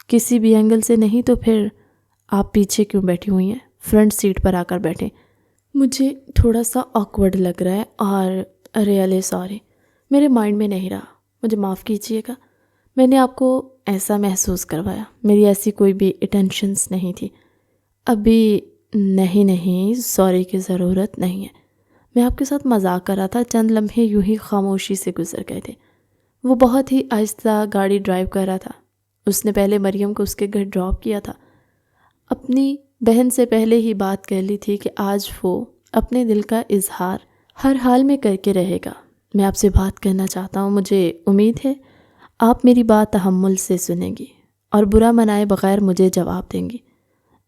کسی بھی اینگل سے نہیں تو پھر آپ پیچھے کیوں بیٹھی ہوئی ہیں؟ فرنٹ سیٹ پر آ کر بیٹھیں۔ مجھے تھوڑا سا آکورڈ لگ رہا ہے اور ریئلی سوری، میرے مائنڈ میں نہیں رہا، مجھے معاف کیجیے گا۔ میں نے آپ کو ایسا محسوس کروایا، میری ایسی کوئی بھی انٹینشنس نہیں تھی۔ ابھی نہیں، سوری کی ضرورت نہیں ہے، میں آپ کے ساتھ مذاق کر رہا تھا۔ چند لمحے یوں ہی خاموشی سے گزر گئے تھے۔ وہ بہت ہی آہستہ گاڑی ڈرائیو کر رہا تھا۔ اس نے پہلے مریم کو اس کے گھر ڈراپ کیا تھا۔ اپنی بہن سے پہلے ہی بات کر لی تھی کہ آج وہ اپنے دل کا اظہار ہر حال میں کر کے رہے گا۔ میں آپ سے بات کرنا چاہتا ہوں، مجھے امید ہے آپ میری بات تحمل سے سنیں گی اور برا منائے بغیر مجھے جواب دیں گی۔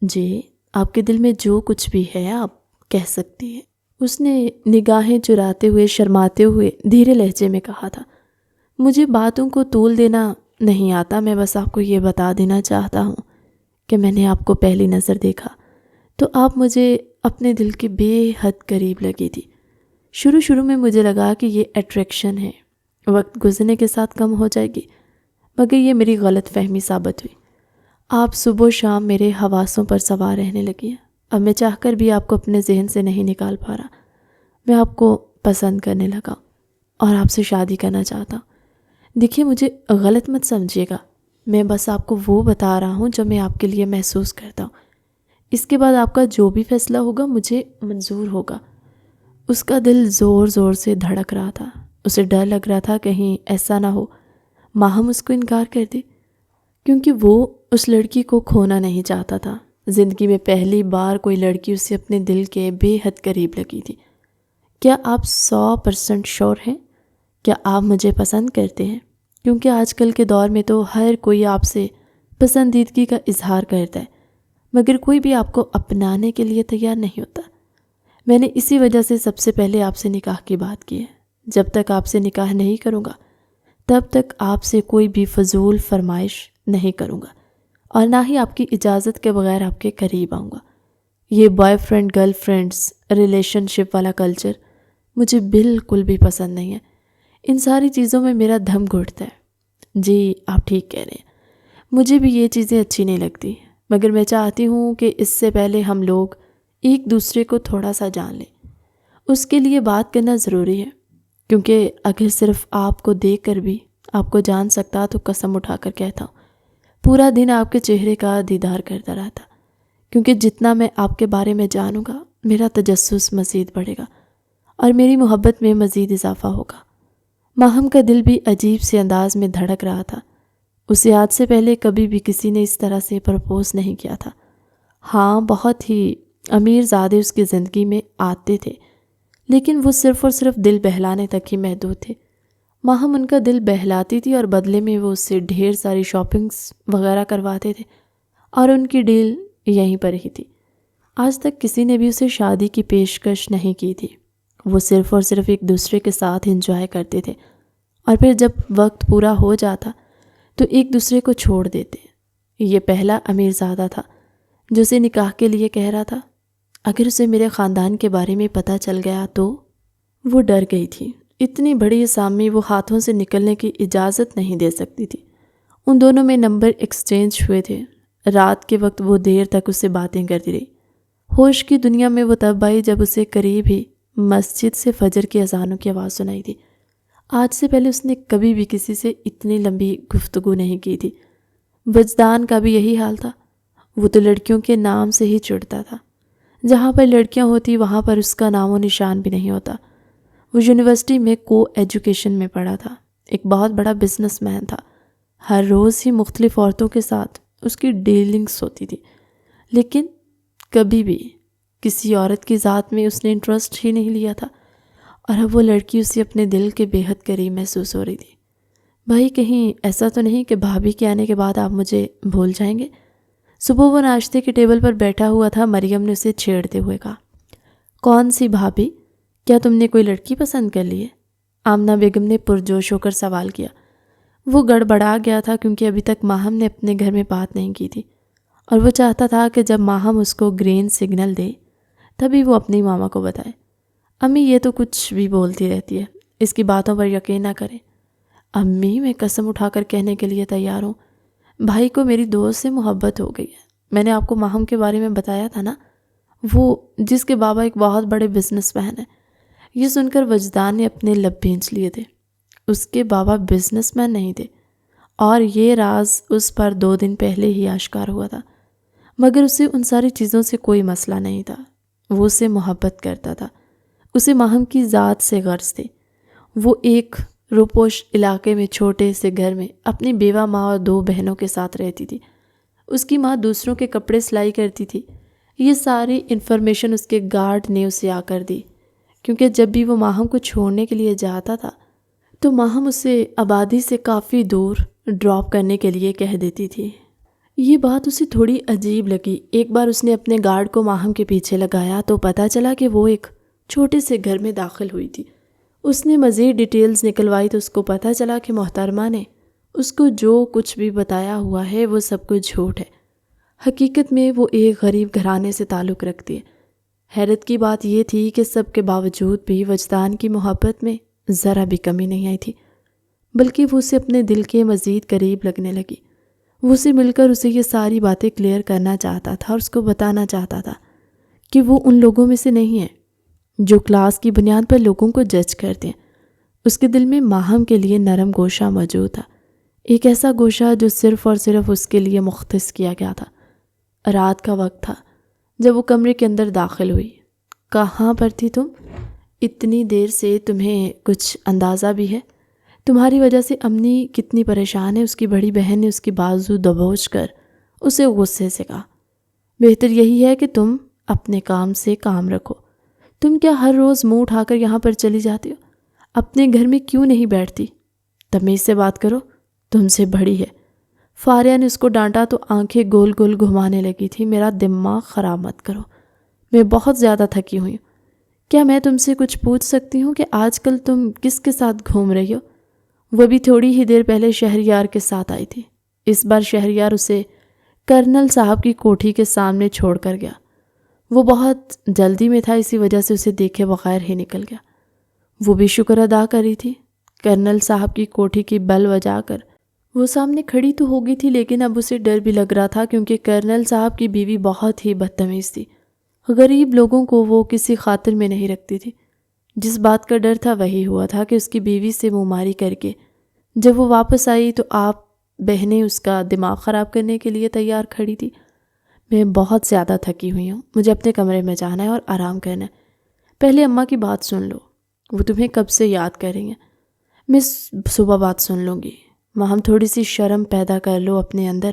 جی، آپ کے دل میں جو کچھ بھی ہے آپ کہہ سکتی ہیں، اس نے نگاہیں چراتے ہوئے شرماتے ہوئے دھیرے لہجے میں کہا تھا۔ مجھے باتوں کو طول دینا نہیں آتا، میں بس آپ کو یہ بتا دینا چاہتا ہوں کہ میں نے آپ کو پہلی نظر دیکھا تو آپ مجھے اپنے دل کے بے حد قریب لگی تھی۔ شروع میں مجھے لگا کہ یہ اٹریکشن ہے، وقت گزرنے کے ساتھ کم ہو جائے گی، مگر یہ میری غلط فہمی ثابت ہوئی۔ آپ صبح و شام میرے حواسوں پر سوار رہنے لگی ہیں۔ اب میں چاہ کر بھی آپ کو اپنے ذہن سے نہیں نکال پا رہا۔ میں آپ کو پسند کرنے لگا اور آپ سے شادی کرنا چاہتا ہوں۔ دیکھیے، مجھے غلط مت سمجھیے گا، میں بس آپ کو وہ بتا رہا ہوں جو میں آپ کے لیے محسوس کرتا ہوں۔ اس کے بعد آپ کا جو بھی فیصلہ ہوگا مجھے منظور ہوگا۔ اس کا دل زور زور سے دھڑک رہا تھا۔ اسے ڈر لگ رہا تھا کہیں ایسا نہ ہو ماہم اس کو انکار کر دے، کیونکہ وہ اس لڑکی کو کھونا نہیں چاہتا تھا۔ زندگی میں پہلی بار کوئی لڑکی اسے اپنے دل کے بے حد قریب لگی تھی۔ کیا آپ 100% شور ہیں؟ کیا آپ مجھے پسند کرتے ہیں؟ کیونکہ آج کل کے دور میں تو ہر کوئی آپ سے پسندیدگی کا اظہار کرتا ہے، مگر کوئی بھی آپ کو اپنانے کے لیے تیار نہیں ہوتا۔ میں نے اسی وجہ سے سب سے پہلے آپ سے نکاح کی بات کی ہے۔ جب تک آپ سے نکاح نہیں کروں گا تب تک آپ سے کوئی بھی فضول فرمائش نہیں کروں گا، اور نہ ہی آپ کی اجازت کے بغیر آپ کے قریب آؤں گا۔ یہ boy friend girl friends relationship والا کلچر مجھے بالکل بھی پسند نہیں ہے۔ ان ساری چیزوں میں میرا دم گھٹتا ہے۔ جی آپ ٹھیک کہہ رہے ہیں، مجھے بھی یہ چیزیں اچھی نہیں لگتی، مگر میں چاہتی ہوں کہ اس سے پہلے ہم لوگ ایک دوسرے کو تھوڑا سا جان لیں۔ اس کے لیے بات کرنا ضروری ہے، کیونکہ اگر صرف آپ کو دیکھ کر بھی آپ کو جان سکتا تو قسم اٹھا کر کہتا ہوں پورا دن آپ کے چہرے کا دیدار کرتا رہتا، کیونکہ جتنا میں آپ کے بارے میں جانوں گا میرا تجسس مزید بڑھے گا اور میری محبت میں مزید اضافہ ہوگا۔ ماہم کا دل بھی عجیب سے انداز میں دھڑک رہا تھا۔ اسے آج سے پہلے کبھی بھی کسی نے اس طرح سے پرپوز نہیں کیا تھا۔ ہاں، بہت ہی امیر زادے اس کی زندگی میں آتے تھے، لیکن وہ صرف اور صرف دل بہلانے تک ہی محدود تھے۔ ماہم ان کا دل بہلاتی تھی اور بدلے میں وہ اس سے ڈھیر ساری شاپنگز وغیرہ کرواتے تھے، اور ان کی ڈیل یہیں پر ہی تھی۔ آج تک کسی نے بھی اسے شادی کی پیشکش نہیں کی تھی۔ وہ صرف اور صرف ایک دوسرے کے ساتھ انجوائے کرتے تھے، اور پھر جب وقت پورا ہو جاتا تو ایک دوسرے کو چھوڑ دیتے۔ یہ پہلا امیر زادہ تھا جو اسے نکاح کے لیے کہہ رہا تھا۔ اگر اسے میرے خاندان کے بارے میں پتہ چل گیا تو وہ ڈر گئی تھی۔ اتنی بڑی اسامی وہ ہاتھوں سے نکلنے کی اجازت نہیں دے سکتی تھی۔ ان دونوں میں نمبر ایکسچینج ہوئے تھے۔ رات کے وقت وہ دیر تک اس سے باتیں کرتی رہی۔ ہوش کی دنیا میں وہ تب آئی جب اسے قریب ہی مسجد سے فجر کی اذانوں کی آواز سنائی تھی۔ آج سے پہلے اس نے کبھی بھی کسی سے اتنی لمبی گفتگو نہیں کی تھی۔ وجدان کا بھی یہی حال تھا۔ وہ تو لڑکیوں کے نام سے ہی چڑھتا تھا۔ جہاں پر لڑکیاں ہوتی وہاں پر اس کا نام و نشان بھی نہیں ہوتا۔ وہ یونیورسٹی میں کو ایجوکیشن میں پڑھا تھا، ایک بہت بڑا بزنس مین تھا۔ ہر روز ہی مختلف عورتوں کے ساتھ اس کی ڈیلنگز ہوتی تھی، لیکن کبھی بھی کسی عورت کی ذات میں اس نے انٹرسٹ ہی نہیں لیا تھا، اور اب وہ لڑکی اسے اپنے دل کے بے حد قریب محسوس ہو رہی تھی۔ بھائی کہیں ایسا تو نہیں کہ بھابھی کے آنے کے بعد آپ مجھے بھول جائیں گے؟ صبح وہ ناشتے کے ٹیبل پر بیٹھا ہوا تھا۔ مریم نے اسے چھیڑتے ہوئے کہا، کون سی بھابھی؟ کیا تم نے کوئی لڑکی پسند کر لی ہے؟ آمنہ بیگم نے پرجوش ہو کر سوال کیا۔ وہ گڑبڑا گیا تھا کیونکہ ابھی تک ماہم نے اپنے گھر میں بات نہیں کی تھی، اور وہ چاہتا تھا کہ جب ماہم اس کو گرین سگنل دے تبھی وہ اپنی ماما کو بتائے۔ امی یہ تو کچھ بھی بولتی رہتی ہے، اس کی باتوں پر یقین نہ کریں۔ امی، میں قسم اٹھا کر کہنے کے لیے تیار ہوں، بھائی کو میری دوست سے محبت ہو گئی ہے۔ میں نے آپ کو ماہم کے بارے میں بتایا تھا نا، وہ جس کے بابا ایک بہت بڑے بزنس مین ہیں۔ یہ سن کر وجدان نے اپنے لب بھینچ لیے تھے۔ اس کے بابا بزنس مین نہیں تھے، اور یہ راز اس پر 2 دن پہلے ہی آشکار ہوا تھا، مگر اسے ان ساری چیزوں سے کوئی مسئلہ نہیں تھا۔ وہ اسے محبت کرتا تھا، اسے ماہم کی ذات سے غرض تھی۔ وہ ایک روپوش علاقے میں چھوٹے سے گھر میں اپنی بیوہ ماں اور 2 بہنوں کے ساتھ رہتی تھی۔ اس کی ماں دوسروں کے کپڑے سلائی کرتی تھی۔ یہ ساری انفارمیشن اس کے گارڈ نے اسے آ کر دی، کیونکہ جب بھی وہ ماہم کو چھوڑنے کے لیے جاتا تھا تو ماہم اسے آبادی سے کافی دور ڈراپ کرنے کے لیے کہہ دیتی تھی۔ یہ بات اسے تھوڑی عجیب لگی۔ ایک بار اس نے اپنے گارڈ کو ماہم کے پیچھے لگایا تو پتہ چلا کہ وہ ایک چھوٹے سے گھر میں داخل ہوئی تھی۔ اس نے مزید ڈیٹیلز نکلوائی تو اس کو پتہ چلا کہ محترمہ نے اس کو جو کچھ بھی بتایا ہوا ہے وہ سب کچھ جھوٹ ہے۔ حقیقت میں وہ ایک غریب گھرانے سے تعلق رکھتی ہے۔ حیرت کی بات یہ تھی کہ سب کے باوجود بھی وجدان کی محبت میں ذرا بھی کمی نہیں آئی تھی، بلکہ وہ اسے اپنے دل کے مزید قریب لگنے لگی۔ وہ اسے مل کر اسے یہ ساری باتیں کلیئر کرنا چاہتا تھا اور اس کو بتانا چاہتا تھا کہ وہ ان لوگوں میں سے نہیں ہے جو کلاس کی بنیاد پر لوگوں کو جج کرتے ہیں۔ اس کے دل میں ماہم کے لیے نرم گوشہ موجود تھا، ایک ایسا گوشہ جو صرف اور صرف اس کے لیے مختص کیا گیا تھا۔ رات کا وقت تھا جب وہ کمرے کے اندر داخل ہوئی۔ کہاں پر تھی تم؟ اتنی دیر سے تمہیں کچھ اندازہ بھی ہے؟ تمہاری وجہ سے امنی کتنی پریشان ہے۔ اس کی بڑی بہن نے اس کی بازو دبوچ کر اسے غصے سے کہا، بہتر یہی ہے کہ تم اپنے کام سے کام رکھو۔ تم کیا ہر روز منہ اٹھا کر یہاں پر چلی جاتی ہو؟ اپنے گھر میں کیوں نہیں بیٹھتی؟ تمیز سے بات کرو، تم سے بڑی ہے۔ فاریہ نے اس کو ڈانٹا تو آنکھیں گول گول گھمانے لگی تھی۔ میرا دماغ خراب مت کرو، میں بہت زیادہ تھکی ہوئی ہوں۔ کیا میں تم سے کچھ پوچھ سکتی ہوں کہ آج کل تم کس کے ساتھ گھوم رہی ہو؟ وہ بھی تھوڑی ہی دیر پہلے شہریار کے ساتھ آئی تھی۔ اس بار شہریار اسے کرنل صاحب کی کوٹھی کے سامنے چھوڑ کر گیا۔ وہ بہت جلدی میں تھا، اسی وجہ سے اسے دیکھے بغیر ہی نکل گیا۔ وہ بھی شکر ادا کری تھی۔ کرنل صاحب کی کوٹھی کی بیل بجا کر وہ سامنے کھڑی تو ہو گئی تھی، لیکن اب اسے ڈر بھی لگ رہا تھا کیونکہ کرنل صاحب کی بیوی بہت ہی بدتمیز تھی۔ غریب لوگوں کو وہ کسی خاطر میں نہیں رکھتی تھی۔ جس بات کا ڈر تھا وہی ہوا تھا کہ اس کی بیوی سے منہ ماری کر کے جب وہ واپس آئی تو آپ بہنیں اس کا دماغ خراب کرنے کے لیے تیار کھڑی تھی۔ میں بہت زیادہ تھکی ہوئی ہوں، مجھے اپنے کمرے میں جانا ہے اور آرام کرنا ہے۔ پہلے اماں کی بات سن لو، وہ تمہیں کب سے یاد کر رہی ہیں۔ میں صبح بات سن لوں گی۔ وہاں تھوڑی سی شرم پیدا کر لو اپنے اندر۔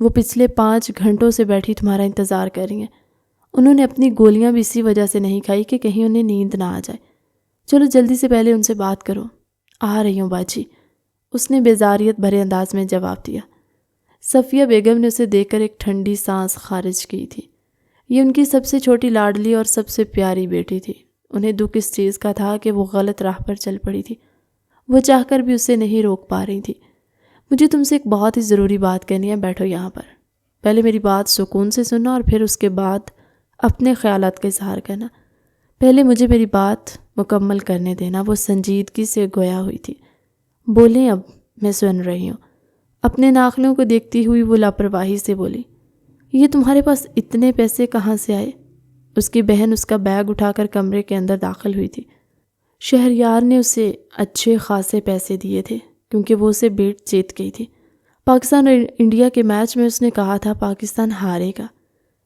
وہ پچھلے 5 گھنٹوں سے بیٹھی تمہارا انتظار کر رہی ہیں۔ انہوں نے اپنی گولیاں بھی اسی وجہ سے نہیں کھائی کہ کہیں انہیں نیند نہ آ جائے۔ چلو جلدی سے پہلے ان سے بات کرو۔ آ رہی ہوں باجی، اس نے بیزاریت بھرے انداز میں جواب دیا۔ صفیہ بیگم نے اسے دیکھ کر ایک ٹھنڈی سانس خارج کی تھی۔ یہ ان کی سب سے چھوٹی لاڈلی اور سب سے پیاری بیٹی تھی۔ انہیں دکھ اس چیز کا تھا کہ وہ غلط راہ پر چل پڑی تھی۔ وہ چاہ کر بھی اسے نہیں روک پا رہی تھی۔ مجھے تم سے ایک بہت ہی ضروری بات کرنی ہے، بیٹھو یہاں پر۔ پہلے میری بات سکون سے سننا اور پھر اس کے بعد اپنے خیالات کا اظہار کرنا۔ پہلے مجھے میری بات مکمل کرنے دینا۔ وہ سنجیدگی سے گویا ہوئی تھی۔ بولیں اب، میں سن رہی ہوں۔ اپنے ناخنوں کو دیکھتی ہوئی وہ لاپرواہی سے بولی، یہ تمہارے پاس اتنے پیسے کہاں سے آئے؟ اس کی بہن اس کا بیگ اٹھا کر کمرے کے اندر داخل ہوئی تھی۔ شہریار نے اسے اچھے خاصے پیسے دیے تھے کیونکہ وہ اسے بیٹ جیت گئی تھی۔ پاکستان اور انڈیا کے میچ میں اس نے کہا تھا پاکستان ہارے گا۔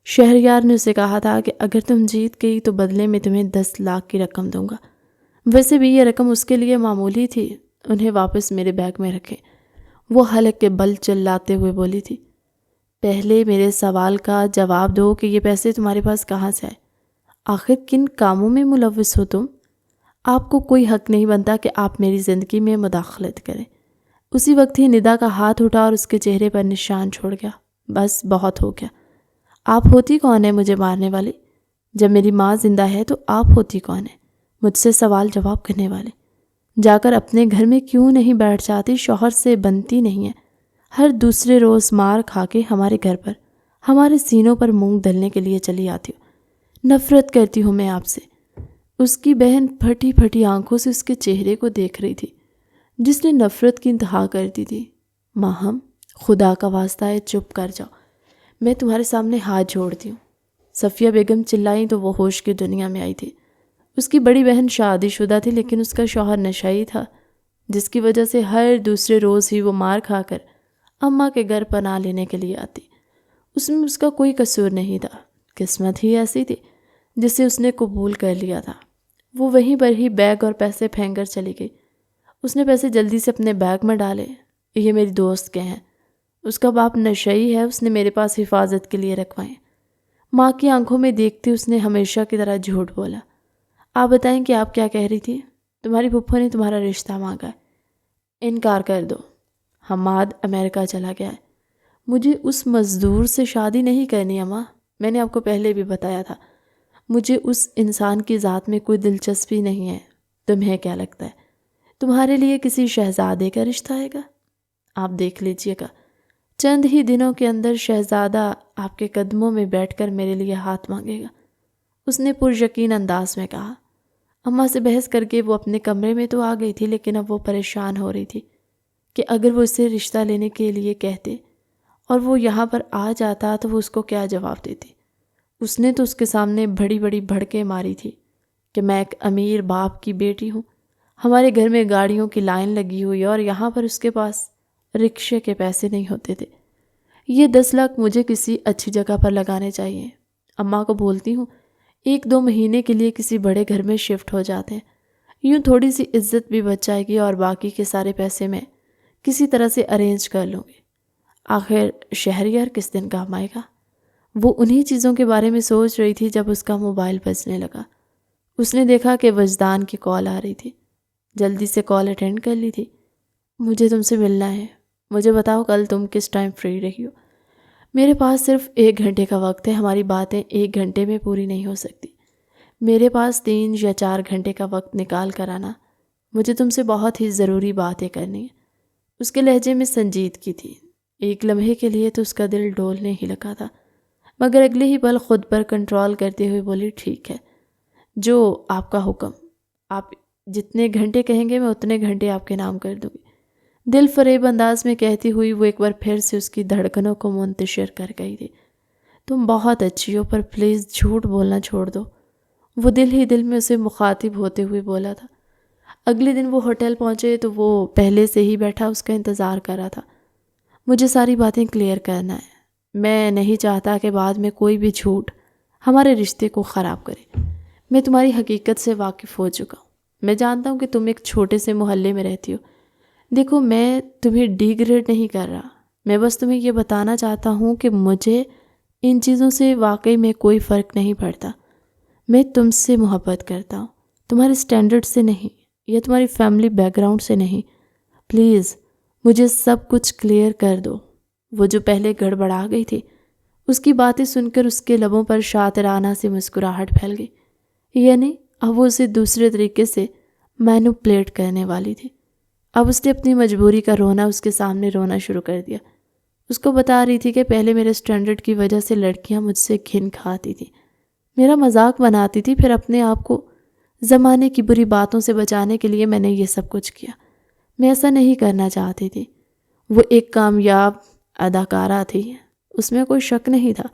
شہریار نے اسے کہا تھا کہ اگر تم جیت گئی تو بدلے میں تمہیں 10 لاکھ کی رقم دوں گا۔ ویسے بھی یہ رقم اس کے لیے معمولی تھی، انہیں واپس میرے بیگ میں رکھے۔ وہ حلق کے بل چلاتے ہوئے بولی تھی، پہلے میرے سوال کا جواب دو کہ یہ پیسے تمہارے پاس کہاں سے آئے؟ آخر کن کاموں میں ملوث ہو تم؟ آپ کو کوئی حق نہیں بنتا کہ آپ میری زندگی میں مداخلت کریں۔ اسی وقت ہی ندا کا ہاتھ اٹھا اور اس کے چہرے پر نشان چھوڑ گیا۔ بس بہت ہو گیا۔ آپ ہوتی کون ہے مجھے مارنے والی؟ جب میری ماں زندہ ہے تو آپ ہوتی کون ہے مجھ سے سوال جواب کرنے والے؟ جا کر اپنے گھر میں کیوں نہیں بیٹھ جاتی؟ شوہر سے بنتی نہیں ہے۔ ہر دوسرے روز مار کھا کے ہمارے گھر پر ہمارے سینوں پر مونگ دلنے کے لیے چلی آتی ہوں۔ نفرت کرتی ہوں میں آپ سے۔ اس کی بہن پھٹی پھٹی آنکھوں سے اس کے چہرے کو دیکھ رہی تھی جس نے نفرت کی انتہا کر دی تھی۔ ماہم، خدا کا واسطہ ہے چپ کر جاؤ، میں تمہارے سامنے ہاتھ جوڑتی ہوں۔ صفیہ بیگم چلائیں تو وہ ہوش کی دنیا میں آئی تھی۔ اس کی بڑی بہن شادی شدہ تھی لیکن اس کا شوہر نشئی تھا، جس کی وجہ سے ہر دوسرے روز ہی وہ مار کھا کر اماں کے گھر پناہ لینے کے لیے آتی۔ اس میں اس کا کوئی قصور نہیں تھا، قسمت ہی ایسی تھی جسے اس نے قبول کر لیا تھا۔ وہ وہیں پر ہی بیگ اور پیسے پھینک کر چلی گئی۔ اس نے پیسے جلدی سے اپنے بیگ میں ڈالے۔ یہ میری دوست کے ہیں، اس کا باپ نشئی ہے، اس نے میرے پاس حفاظت کے لیے رکھوائے۔ ماں کی آنکھوں میں دیکھتے اس نے ہمیشہ کی طرح جھوٹ بولا۔ آپ بتائیں کہ آپ کیا کہہ رہی تھی؟ تمہاری پھپھو نے تمہارا رشتہ مانگا ہے، انکار کر دو۔ حماد امریکہ چلا گیا ہے۔ مجھے اس مزدور سے شادی نہیں کرنی اماں، میں نے آپ کو پہلے بھی بتایا تھا۔ مجھے اس انسان کی ذات میں کوئی دلچسپی نہیں ہے۔ تمہیں کیا لگتا ہے تمہارے لیے کسی شہزادے کا رشتہ آئے گا؟ آپ دیکھ لیجئے گا، چند ہی دنوں کے اندر شہزادہ آپ کے قدموں میں بیٹھ کر میرے لیے ہاتھ مانگے گا، اس نے پریقین انداز میں کہا۔ اماں سے بحث کر کے وہ اپنے کمرے میں تو آ گئی تھی لیکن اب وہ پریشان ہو رہی تھی کہ اگر وہ اسے رشتہ لینے کے لیے کہتے اور وہ یہاں پر آ جاتا تو وہ اس کو کیا جواب دیتی۔ اس نے تو اس کے سامنے بڑی بڑی بھڑکے ماری تھی کہ میں ایک امیر باپ کی بیٹی ہوں، ہمارے گھر میں گاڑیوں کی لائن لگی ہوئی اور یہاں پر اس کے پاس رکشے کے پیسے نہیں ہوتے تھے۔ یہ 10 لاکھ مجھے کسی اچھی جگہ پر لگانے چاہیے۔ اماں کو بولتی ہوں 1-2 مہینے کے لیے کسی بڑے گھر میں شفٹ ہو جاتے ہیں، یوں تھوڑی سی عزت بھی بچ جائے گی اور باقی کے سارے پیسے میں کسی طرح سے ارینج کر لوں گی۔ آخر شہریار کس دن کام آئے گا؟ وہ انہی چیزوں کے بارے میں سوچ رہی تھی جب اس کا موبائل بجنے لگا۔ اس نے دیکھا کہ وجدان کی کال آ رہی تھی۔ جلدی سے کال اٹینڈ کر لی تھی۔ مجھے تم سے ملنا ہے، مجھے بتاؤ کل تم کس ٹائم فری رہی ہو؟ میرے پاس صرف 1 گھنٹے کا وقت ہے، ہماری باتیں 1 گھنٹے میں پوری نہیں ہو سکتی۔ میرے پاس 3 یا 4 گھنٹے کا وقت نکال کر آنا، مجھے تم سے بہت ہی ضروری باتیں کرنی ہیں۔ اس کے لہجے میں سنجیدگی تھی۔ ایک لمحے کے لیے تو اس کا دل ڈولنے ہی لگا تھا، مگر اگلے ہی پل خود پر کنٹرول کرتے ہوئے بولی ٹھیک ہے، جو آپ کا حکم، آپ جتنے گھنٹے کہیں گے میں اتنے گھنٹے آپ کے نام کر دوں گی۔ دل فریب انداز میں کہتی ہوئی وہ ایک بار پھر سے اس کی دھڑکنوں کو منتشر کر گئی تھی۔ تم بہت اچھی ہو، پر پلیز جھوٹ بولنا چھوڑ دو، وہ دل ہی دل میں اسے مخاطب ہوتے ہوئے بولا تھا۔ اگلے دن وہ ہوٹل پہنچے تو وہ پہلے سے ہی بیٹھا اس کا انتظار کر رہا تھا۔ مجھے ساری باتیں کلیئر کرنا ہے، میں نہیں چاہتا کہ بعد میں کوئی بھی جھوٹ ہمارے رشتے کو خراب کرے۔ میں تمہاری حقیقت سے واقف ہو چکا ہوں، میں جانتا ہوں کہ تم ایک چھوٹے سے محلے میں رہتی ہو۔ دیکھو، میں تمہیں ڈی گریڈ نہیں کر رہا، میں بس تمہیں یہ بتانا چاہتا ہوں کہ مجھے ان چیزوں سے واقعی میں کوئی فرق نہیں پڑتا۔ میں تم سے محبت کرتا ہوں، تمہارے سٹینڈرڈ سے نہیں یا تمہاری فیملی بیک گراؤنڈ سے نہیں۔ پلیز مجھے سب کچھ کلیئر کر دو۔ وہ جو پہلے گڑبڑا گئی تھی، اس کی باتیں سن کر اس کے لبوں پر شاطرانہ سی مسکراہٹ پھیل گئی، یعنی اب وہ اسے دوسرے طریقے سے مینوپلیٹ کرنے والی تھی۔ اب اس نے اپنی مجبوری کا رونا اس کے سامنے رونا شروع کر دیا۔ اس کو بتا رہی تھی کہ پہلے میرے سٹینڈرڈ کی وجہ سے لڑکیاں مجھ سے گھن کھاتی تھیں، میرا مذاق بناتی تھی، پھر اپنے آپ کو زمانے کی بری باتوں سے بچانے کے لیے میں نے یہ سب کچھ کیا۔ میں ایسا نہیں کرنا چاہتی تھی۔ وہ ایک کامیاب اداکارہ تھی، اس میں کوئی شک نہیں تھا۔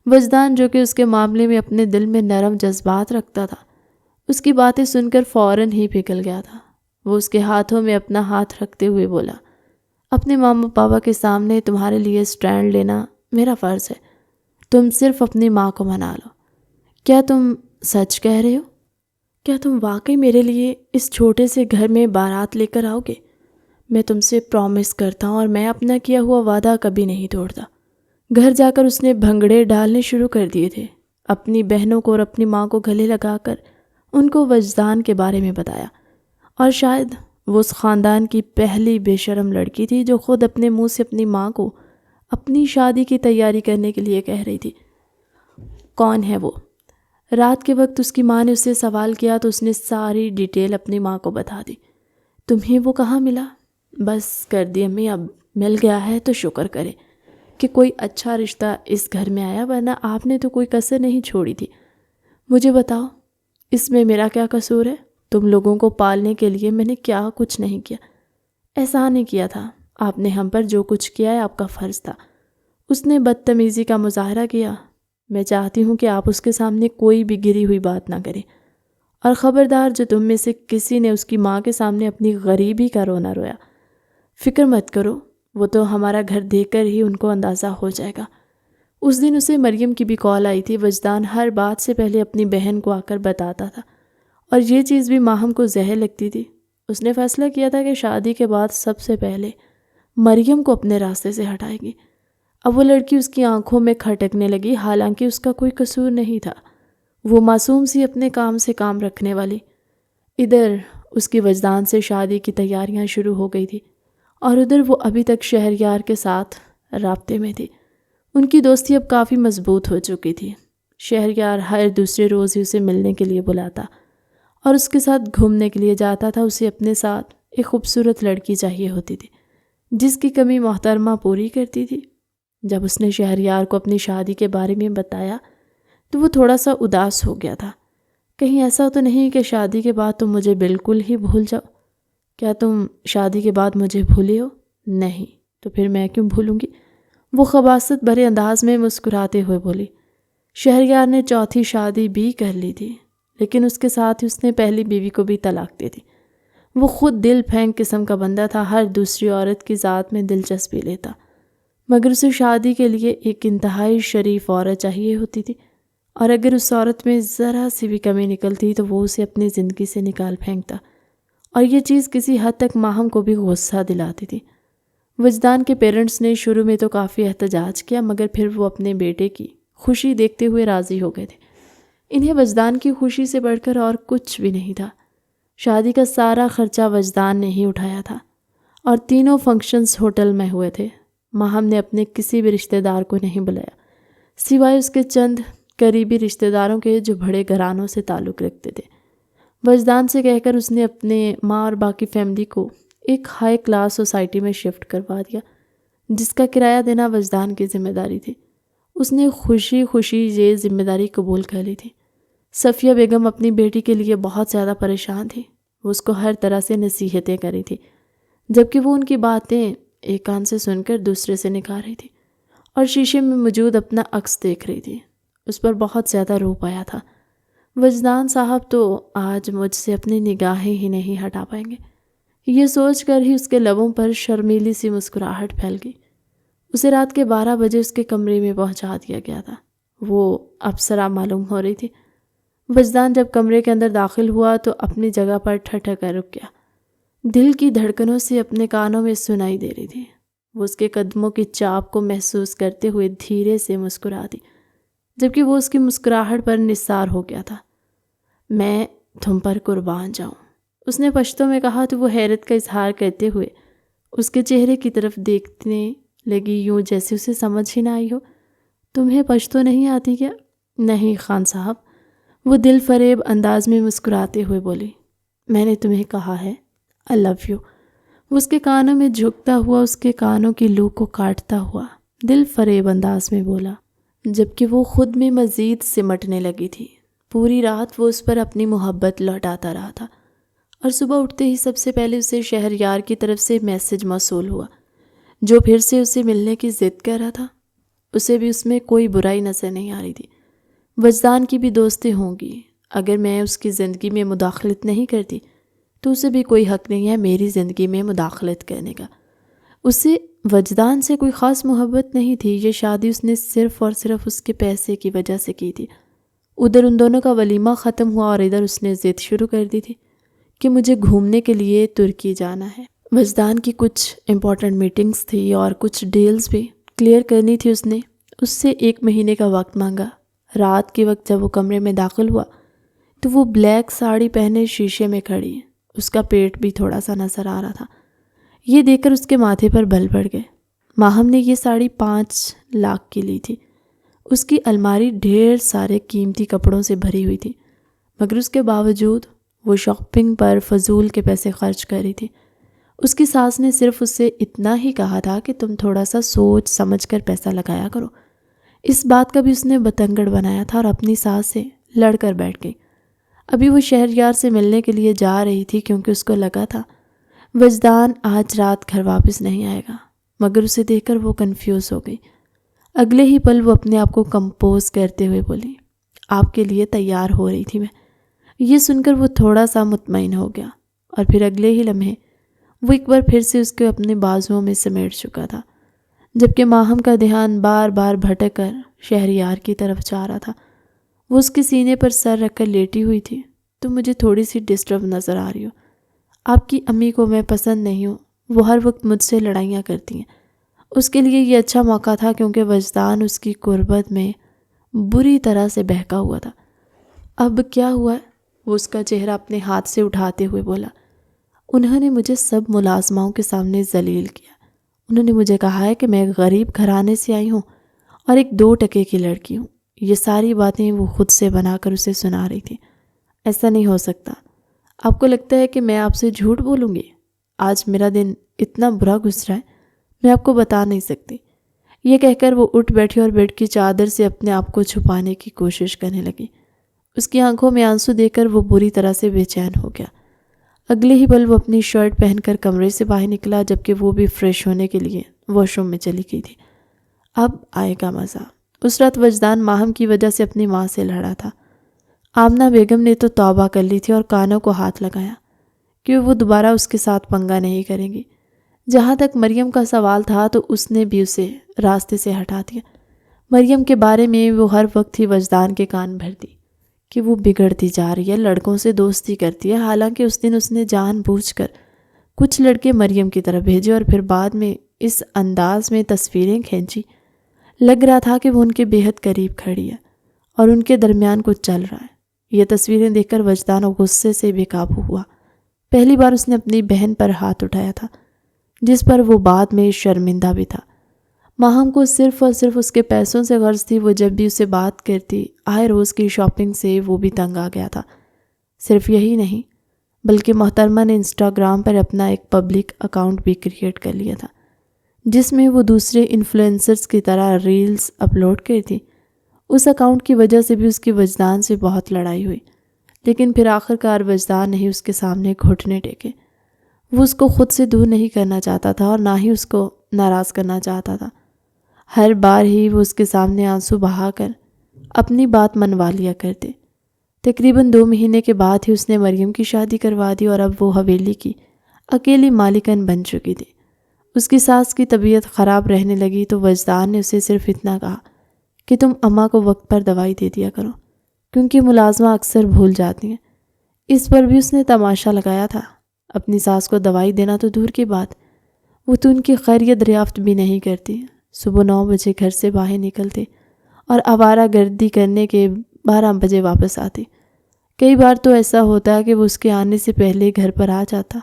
وجدان جو کہ اس کے معاملے میں اپنے دل میں نرم جذبات رکھتا تھا، اس کی باتیں سن کر فوراً ہی پگھل گیا تھا۔ وہ اس کے ہاتھوں میں اپنا ہاتھ رکھتے ہوئے بولا، اپنے ماما پاپا کے سامنے تمہارے لیے سٹینڈ لینا میرا فرض ہے، تم صرف اپنی ماں کو منا لو۔ کیا تم سچ کہہ رہے ہو؟ کیا تم واقعی میرے لیے اس چھوٹے سے گھر میں بارات لے کر آؤ گے؟ میں تم سے پرومس کرتا ہوں اور میں اپنا کیا ہوا وعدہ کبھی نہیں توڑتا۔ گھر جا کر اس نے بھنگڑے ڈالنے شروع کر دیے تھے۔ اپنی بہنوں کو اور اپنی ماں کو گلے لگا کر ان کو وجدان کے بارے میں بتایا، اور شاید وہ اس خاندان کی پہلی بے شرم لڑکی تھی جو خود اپنے منہ سے اپنی ماں کو اپنی شادی کی تیاری کرنے کے لیے کہہ رہی تھی۔ کون ہے وہ؟ رات کے وقت اس کی ماں نے اس سے سوال کیا تو اس نے ساری ڈیٹیل اپنی ماں کو بتا دی۔ تمہیں وہ کہاں ملا؟ بس کر دی امی، اب مل گیا ہے تو شکر کرے کہ کوئی اچھا رشتہ اس گھر میں آیا، ورنہ آپ نے تو کوئی کسر نہیں چھوڑی تھی۔ مجھے بتاؤ، اس میں میرا کیا قصور ہے؟ تم لوگوں کو پالنے کے لیے میں نے کیا کچھ نہیں کیا، احسان نہیں کیا تھا۔ آپ نے ہم پر جو کچھ کیا ہے آپ کا فرض تھا۔ اس نے بدتمیزی کا مظاہرہ کیا۔ میں چاہتی ہوں کہ آپ اس کے سامنے کوئی بھی گری ہوئی بات نہ کریں، اور خبردار جو تم میں سے کسی نے اس کی ماں کے سامنے اپنی غریبی کا رونا رویا، فکر مت کرو، وہ تو ہمارا گھر دیکھ کر ہی ان کو اندازہ ہو جائے گا۔ اس دن اسے مریم کی بھی کال آئی تھی۔ وجدان ہر بات سے پہلے اپنی بہن کو آ کر بتاتا تھا، اور یہ چیز بھی ماہم کو زہر لگتی تھی۔ اس نے فیصلہ کیا تھا کہ شادی کے بعد سب سے پہلے مریم کو اپنے راستے سے ہٹائے گی۔ اب وہ لڑکی اس کی آنکھوں میں کھٹکنے لگی، حالانکہ اس کا کوئی قصور نہیں تھا، وہ معصوم سی اپنے کام سے کام رکھنے والی۔ ادھر اس کی وجدان سے شادی کی تیاریاں شروع ہو گئی تھی، اور ادھر وہ ابھی تک شہریار کے ساتھ رابطے میں تھی۔ ان کی دوستی اب کافی مضبوط ہو چکی تھی۔ شہریار ہر دوسرے روز ہی اسے ملنے کے لیے بلاتا اور اس کے ساتھ گھومنے کے لیے جاتا تھا۔ اسے اپنے ساتھ ایک خوبصورت لڑکی چاہیے ہوتی تھی جس کی کمی محترمہ پوری کرتی تھی۔ جب اس نے شہریار کو اپنی شادی کے بارے میں بتایا تو وہ تھوڑا سا اداس ہو گیا تھا۔ کہیں ایسا تو نہیں کہ شادی کے بعد تم مجھے بالکل ہی بھول جاؤ؟ کیا تم شادی کے بعد مجھے بھولے ہو؟ نہیں، تو پھر میں کیوں بھولوں گی؟ وہ خباثت بھرے انداز میں مسکراتے ہوئے بولی۔ شہریار نے چوتھی شادی بھی کر لی تھی، لیکن اس کے ساتھ ہی اس نے پہلی بیوی کو بھی طلاق دے دی۔ وہ خود دل پھینک قسم کا بندہ تھا، ہر دوسری عورت کی ذات میں دلچسپی لیتا، مگر اسے شادی کے لیے ایک انتہائی شریف عورت چاہیے ہوتی تھی، اور اگر اس عورت میں ذرا سی بھی کمی نکلتی تو وہ اسے اپنی زندگی سے نکال پھینکتا، اور یہ چیز کسی حد تک ماہم کو بھی غصہ دلاتی تھی۔ وجدان کے پیرنٹس نے شروع میں تو کافی احتجاج کیا، مگر پھر وہ اپنے بیٹے کی خوشی دیکھتے ہوئے راضی ہو گئے تھے۔ انہیں وجدان کی خوشی سے بڑھ کر اور کچھ بھی نہیں تھا۔ شادی کا سارا خرچہ وجدان نے ہی اٹھایا تھا، اور تینوں فنکشنز ہوٹل میں ہوئے تھے۔ ماہم نے اپنے کسی بھی رشتہ دار کو نہیں بلایا، سوائے اس کے چند قریبی رشتہ داروں کے جو بڑے گھرانوں سے تعلق رکھتے تھے۔ وجدان سے کہہ کر اس نے اپنے ماں اور باقی فیملی کو ایک ہائی کلاس سوسائٹی میں شفٹ کروا دیا، جس کا کرایہ دینا وجدان کی ذمہ داری تھی۔ اس نے خوشی خوشی یہ ذمہ داری قبول کر لی تھی۔ صفیہ بیگم اپنی بیٹی کے لیے بہت زیادہ پریشان تھی۔ وہ اس کو ہر طرح سے نصیحتیں کر رہی تھی، جبکہ وہ ان کی باتیں ایک کان سے سن کر دوسرے سے نکال رہی تھی، اور شیشے میں موجود اپنا عکس دیکھ رہی تھی۔ اس پر بہت زیادہ روپ آیا تھا۔ وجدان صاحب تو آج مجھ سے اپنی نگاہیں ہی نہیں ہٹا پائیں گے، یہ سوچ کر ہی اس کے لبوں پر شرمیلی سی مسکراہٹ پھیل گئی۔ اسے رات کے 12 بجے اس کے کمرے میں پہنچا دیا گیا تھا۔ وہ اپسرا معلوم ہو رہی تھی۔ وجدان جب کمرے کے اندر داخل ہوا تو اپنی جگہ پر ٹھٹک کر رک گیا۔ دل کی دھڑکنوں سے اپنے کانوں میں سنائی دے رہی تھی۔ وہ اس کے قدموں کی چاپ کو محسوس کرتے ہوئے دھیرے سے مسکرا دی، جبکہ وہ اس کی مسکراہٹ پر نثار ہو گیا تھا۔ میں تم پر قربان جاؤں، اس نے پشتو میں کہا تو وہ حیرت کا اظہار کرتے ہوئے اس کے چہرے کی طرف دیکھنے لگی، یوں جیسے اسے سمجھ ہی نہ آئی ہو۔ تمہیں پشتو نہیں آتی کیا؟ نہیں خان صاحب، وہ دل فریب انداز میں مسکراتے ہوئے بولی۔ میں نے تمہیں کہا ہے I love you۔ وہ اس کے کانوں میں جھکتا ہوا اس کے کانوں کی لو کو کاٹتا ہوا دل فریب انداز میں بولا، جبکہ وہ خود میں مزید سمٹنے لگی تھی۔ پوری رات وہ اس پر اپنی محبت لوٹاتا رہا تھا، اور صبح اٹھتے ہی سب سے پہلے اسے شہریار کی طرف سے میسج موصول ہوا، جو پھر سے اسے ملنے کی ضد کر رہا تھا۔ اسے بھی اس میں کوئی برائی نظر نہیں آ رہی تھی۔ وجدان کی بھی دوستیں ہوں گی، اگر میں اس کی زندگی میں مداخلت نہیں کرتی تو اسے بھی کوئی حق نہیں ہے میری زندگی میں مداخلت کرنے کا۔ اسے وجدان سے کوئی خاص محبت نہیں تھی، یہ شادی اس نے صرف اور صرف اس کے پیسے کی وجہ سے کی تھی۔ ادھر ان دونوں کا ولیمہ ختم ہوا اور ادھر اس نے ضد شروع کر دی تھی کہ مجھے گھومنے کے لیے ترکی جانا ہے۔ وجدان کی کچھ امپورٹنٹ میٹنگز تھی اور کچھ ڈیلز بھی کلیئر کرنی تھی۔ اس نے اس سے 1 مہینے کا وقت مانگا۔ رات کے وقت جب وہ کمرے میں داخل ہوا تو وہ بلیک ساڑی پہنے شیشے میں کھڑی، اس کا پیٹ بھی تھوڑا سا نظر آ رہا تھا۔ یہ دیکھ کر اس کے ماتھے پر بل پڑ گئے۔ ماہم نے یہ ساڑی 5 لاکھ کی لی تھی۔ اس کی الماری ڈھیر سارے قیمتی کپڑوں سے بھری ہوئی تھی، مگر اس کے باوجود وہ شاپنگ پر فضول کے پیسے خرچ کر رہی تھی۔ اس کی ساس نے صرف اس سے اتنا ہی کہا تھا کہ تم تھوڑا سا سوچ سمجھ کر پیسہ لگایا کرو۔ اس بات کا بھی اس نے بتنگڑ بنایا تھا اور اپنی ساس سے لڑ کر بیٹھ گئی۔ ابھی وہ شہریار سے ملنے کے لیے جا رہی تھی کیونکہ اس کو لگا تھا وجدان آج رات گھر واپس نہیں آئے گا، مگر اسے دیکھ کر وہ کنفیوز ہو گئی۔ اگلے ہی پل وہ اپنے آپ کو کمپوز کرتے ہوئے بولی، آپ کے لیے تیار ہو رہی تھی میں۔ یہ سن کر وہ تھوڑا سا مطمئن ہو گیا، اور پھر اگلے ہی لمحے وہ ایک بار پھر سے اس کے اپنے بازوؤں میں سمیٹ چکا تھا، جبکہ ماہم کا دھیان بار بار بھٹک کر شہریار کی طرف جا رہا تھا۔ وہ اس کے سینے پر سر رکھ کر لیٹی ہوئی تھی۔ تو مجھے تھوڑی سی ڈسٹرب نظر آ رہی ہو۔ آپ کی امی کو میں پسند نہیں ہوں، وہ ہر وقت مجھ سے لڑائیاں کرتی ہیں۔ اس کے لیے یہ اچھا موقع تھا کیونکہ وجدان اس کی قربت میں بری طرح سے بہکا ہوا تھا۔ اب کیا ہوا ہے؟ وہ اس کا چہرہ اپنے ہاتھ سے اٹھاتے ہوئے بولا، انہوں نے مجھے سب ملازماؤں کے سامنے ذلیل کیا۔ انہوں نے مجھے کہا ہے کہ میں غریب گھرانے سے آئی ہوں اور ایک 2 ٹکے کی لڑکی ہوں۔ یہ ساری باتیں وہ خود سے بنا کر اسے سنا رہی تھی۔ ایسا نہیں ہو سکتا۔ آپ کو لگتا ہے کہ میں آپ سے جھوٹ بولوں گی؟ آج میرا دن اتنا برا گزرا ہے، میں آپ کو بتا نہیں سکتی۔ یہ کہہ کر وہ اٹھ بیٹھی اور بیڈ کی چادر سے اپنے آپ کو چھپانے کی کوشش کرنے لگی۔ اس کی آنکھوں میں آنسو دیکھ کر وہ بری طرح سے بے چین ہو گیا۔ اگلے ہی پل وہ اپنی شرٹ پہن کر کمرے سے باہر نکلا، جبکہ وہ بھی فریش ہونے کے لیے واش روم میں چلی گئی تھی۔ اب آئے گا مزہ۔ اس رات وجدان ماہم کی وجہ سے اپنی ماں سے لڑا تھا۔ آمنہ بیگم نے تو توبہ کر لی تھی اور کانوں کو ہاتھ لگایا کہ وہ دوبارہ اس کے ساتھ پنگا نہیں کریں گی۔ جہاں تک مریم کا سوال تھا تو اس نے بھی اسے راستے سے ہٹا دیا۔ مریم کے بارے میں وہ ہر وقت ہی وجدان کے کان بھرتی کہ وہ بگڑتی جا رہی ہے، لڑکوں سے دوستی کرتی ہے، حالانکہ اس دن اس نے جان بوجھ کر کچھ لڑکے مریم کی طرف بھیجے اور پھر بعد میں اس انداز میں تصویریں کھینچی، لگ رہا تھا کہ وہ ان کے بے حد قریب کھڑی ہے اور ان کے درمیان کچھ چل رہا ہے۔ یہ تصویریں دیکھ کر وجدان غصے سے بے قابو ہوا۔ پہلی بار اس نے اپنی بہن پر ہاتھ اٹھایا تھا، جس پر وہ بعد میں شرمندہ بھی تھا۔ ماہم کو صرف اور صرف اس کے پیسوں سے غرض تھی۔ وہ جب بھی اسے بات کرتی، آئے روز کی شاپنگ سے وہ بھی تنگ آ گیا تھا۔ صرف یہی نہیں بلکہ محترمہ نے انسٹاگرام پر اپنا ایک پبلک اکاؤنٹ بھی کریٹ کر لیا تھا، جس میں وہ دوسرے انفلوئنسرز کی طرح ریلز اپلوڈ کرتی۔ اس اکاؤنٹ کی وجہ سے بھی اس کی وجدان سے بہت لڑائی ہوئی، لیکن پھر آخر کار وجدان نہیں اس کے سامنے گھٹنے ٹیکے۔ وہ اس کو خود سے دور نہیں کرنا چاہتا تھا اور نہ ہی اس کو ناراض کرنا چاہتا تھا۔ ہر بار ہی وہ اس کے سامنے آنسو بہا کر اپنی بات منوا لیا کرتے۔ تقریباً 2 مہینے کے بعد ہی اس نے مریم کی شادی کروا دی اور اب وہ حویلی کی اکیلی مالکن بن چکی تھی۔ اس کی ساس کی طبیعت خراب رہنے لگی تو وجدان نے اسے صرف اتنا کہا کہ تم اماں کو وقت پر دوائی دے دیا کرو، کیونکہ ملازمہ اکثر بھول جاتی ہیں۔ اس پر بھی اس نے تماشا لگایا تھا۔ اپنی ساس کو دوائی دینا تو دور کی بات، وہ تو ان کی خیریت دریافت بھی نہیں کرتی۔ صبح 9 بجے گھر سے باہر نکلتے اور آوارہ گردی کرنے کے 12 بجے واپس آتے۔ کئی بار تو ایسا ہوتا کہ وہ اس کے آنے سے پہلے گھر پر آ جاتا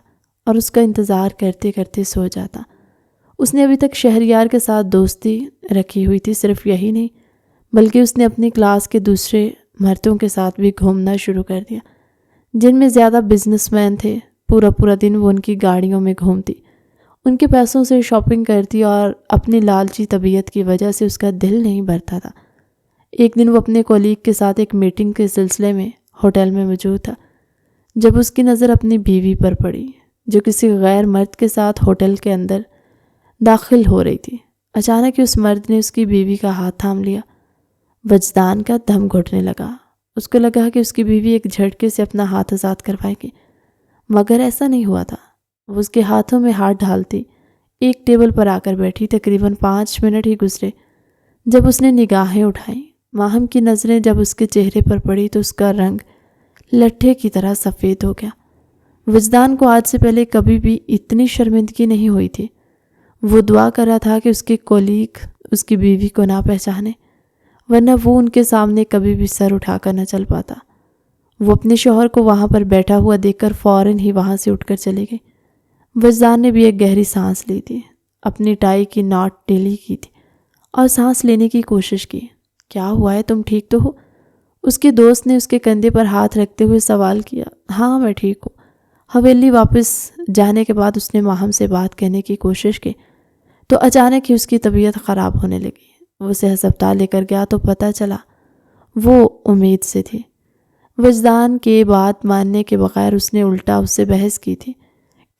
اور اس کا انتظار کرتے کرتے سو جاتا۔ اس نے ابھی تک شہریار کے ساتھ دوستی رکھی ہوئی تھی۔ صرف یہی نہیں بلکہ اس نے اپنی کلاس کے دوسرے مردوں کے ساتھ بھی گھومنا شروع کر دیا، جن میں زیادہ بزنس مین تھے۔ پورا دن وہ ان کی گاڑیوں میں گھومتی، ان کے پیسوں سے شاپنگ کرتی اور اپنی لالچی طبیعت کی وجہ سے اس کا دل نہیں بھرتا تھا۔ ایک دن وہ اپنے کولیگ کے ساتھ ایک میٹنگ کے سلسلے میں ہوٹل میں موجود تھا، جب اس کی نظر اپنی بیوی پر پڑی جو کسی غیر مرد کے ساتھ ہوٹل کے اندر داخل ہو رہی تھی۔ اچانک اس مرد نے اس کی بیوی کا ہاتھ تھام لیا۔ وجدان کا دم گھٹنے لگا۔ اس کو لگا کہ اس کی بیوی ایک جھٹکے سے اپنا ہاتھ آزاد کروائے گی، مگر ایسا نہیں ہوا تھا۔ وہ اس کے ہاتھوں میں ہاتھ ڈالتی ایک ٹیبل پر آ کر بیٹھی۔ تقریباً 5 منٹ ہی گزرے جب اس نے نگاہیں اٹھائیں۔ ماہم کی نظریں جب اس کے چہرے پر پڑی تو اس کا رنگ لٹھے کی طرح سفید ہو گیا۔ وجدان کو آج سے پہلے کبھی بھی اتنی شرمندگی نہیں ہوئی تھی۔ وہ دعا کر رہا تھا کہ اس کے کولیگ اس کی بیوی کو نہ پہچانے، ورنہ وہ ان کے سامنے کبھی بھی سر اٹھا کر نہ چل پاتا۔ وہ اپنے شوہر کو وہاں پر بیٹھا ہوا دیکھ کر فوراً ہی وہاں سے اٹھ کر چلے گئی۔ وجدان نے بھی ایک گہری سانس لی تھی، اپنی ٹائی کی ناٹ ڈھیلی کی تھی اور سانس لینے کی کوشش کی۔ کیا ہوا ہے، تم ٹھیک تو ہو؟ اس کے دوست نے اس کے کندھے پر ہاتھ رکھتے ہوئے سوال کیا۔ ہاں میں ٹھیک ہوں۔ حویلی واپس جانے کے بعد اس نے ماہم سے بات کرنے کی کوشش کی تو اچانک ہی اس کی طبیعت خراب ہونے لگی۔ وہ اسے ہسپتال لے کر گیا تو پتہ چلا وہ امید سے تھی۔ وجدان کے بات ماننے کے بغیر اس نے الٹا اس سے بحث کی تھی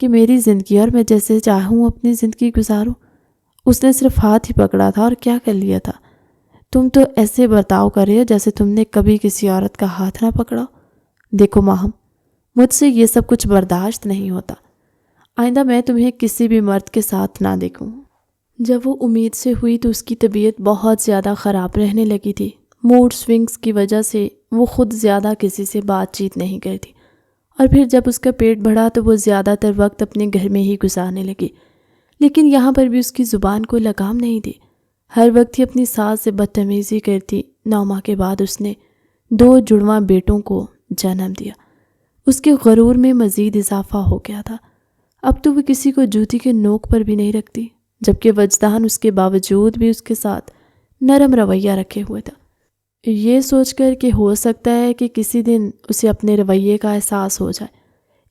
کہ میری زندگی اور میں جیسے چاہوں اپنی زندگی گزاروں۔ اس نے صرف ہاتھ ہی پکڑا تھا اور کیا کر لیا تھا؟ تم تو ایسے برتاؤ کر رہے ہو جیسے تم نے کبھی کسی عورت کا ہاتھ نہ پکڑا۔ دیکھو ماہم، مجھ سے یہ سب کچھ برداشت نہیں ہوتا۔ آئندہ میں تمہیں کسی بھی مرد کے ساتھ نہ دیکھوں۔ جب وہ امید سے ہوئی تو اس کی طبیعت بہت زیادہ خراب رہنے لگی تھی۔ موڈ سوئنگز کی وجہ سے وہ خود زیادہ کسی سے بات چیت نہیں کرتی، اور پھر جب اس کا پیٹ بڑھا تو وہ زیادہ تر وقت اپنے گھر میں ہی گزارنے لگی۔ لیکن یہاں پر بھی اس کی زبان کو لگام نہیں دی، ہر وقت ہی اپنی ساس سے بدتمیزی کرتی۔ 9 ماہ کے بعد اس نے 2 جڑواں بیٹوں کو جنم دیا۔ اس کے غرور میں مزید اضافہ ہو گیا تھا۔ اب تو وہ کسی کو جوتی کے نوک پر بھی نہیں رکھتی، جبکہ وجدان اس کے باوجود بھی اس کے ساتھ نرم رویہ رکھے ہوئے تھا، یہ سوچ کر کہ ہو سکتا ہے کہ کسی دن اسے اپنے رویے کا احساس ہو جائے۔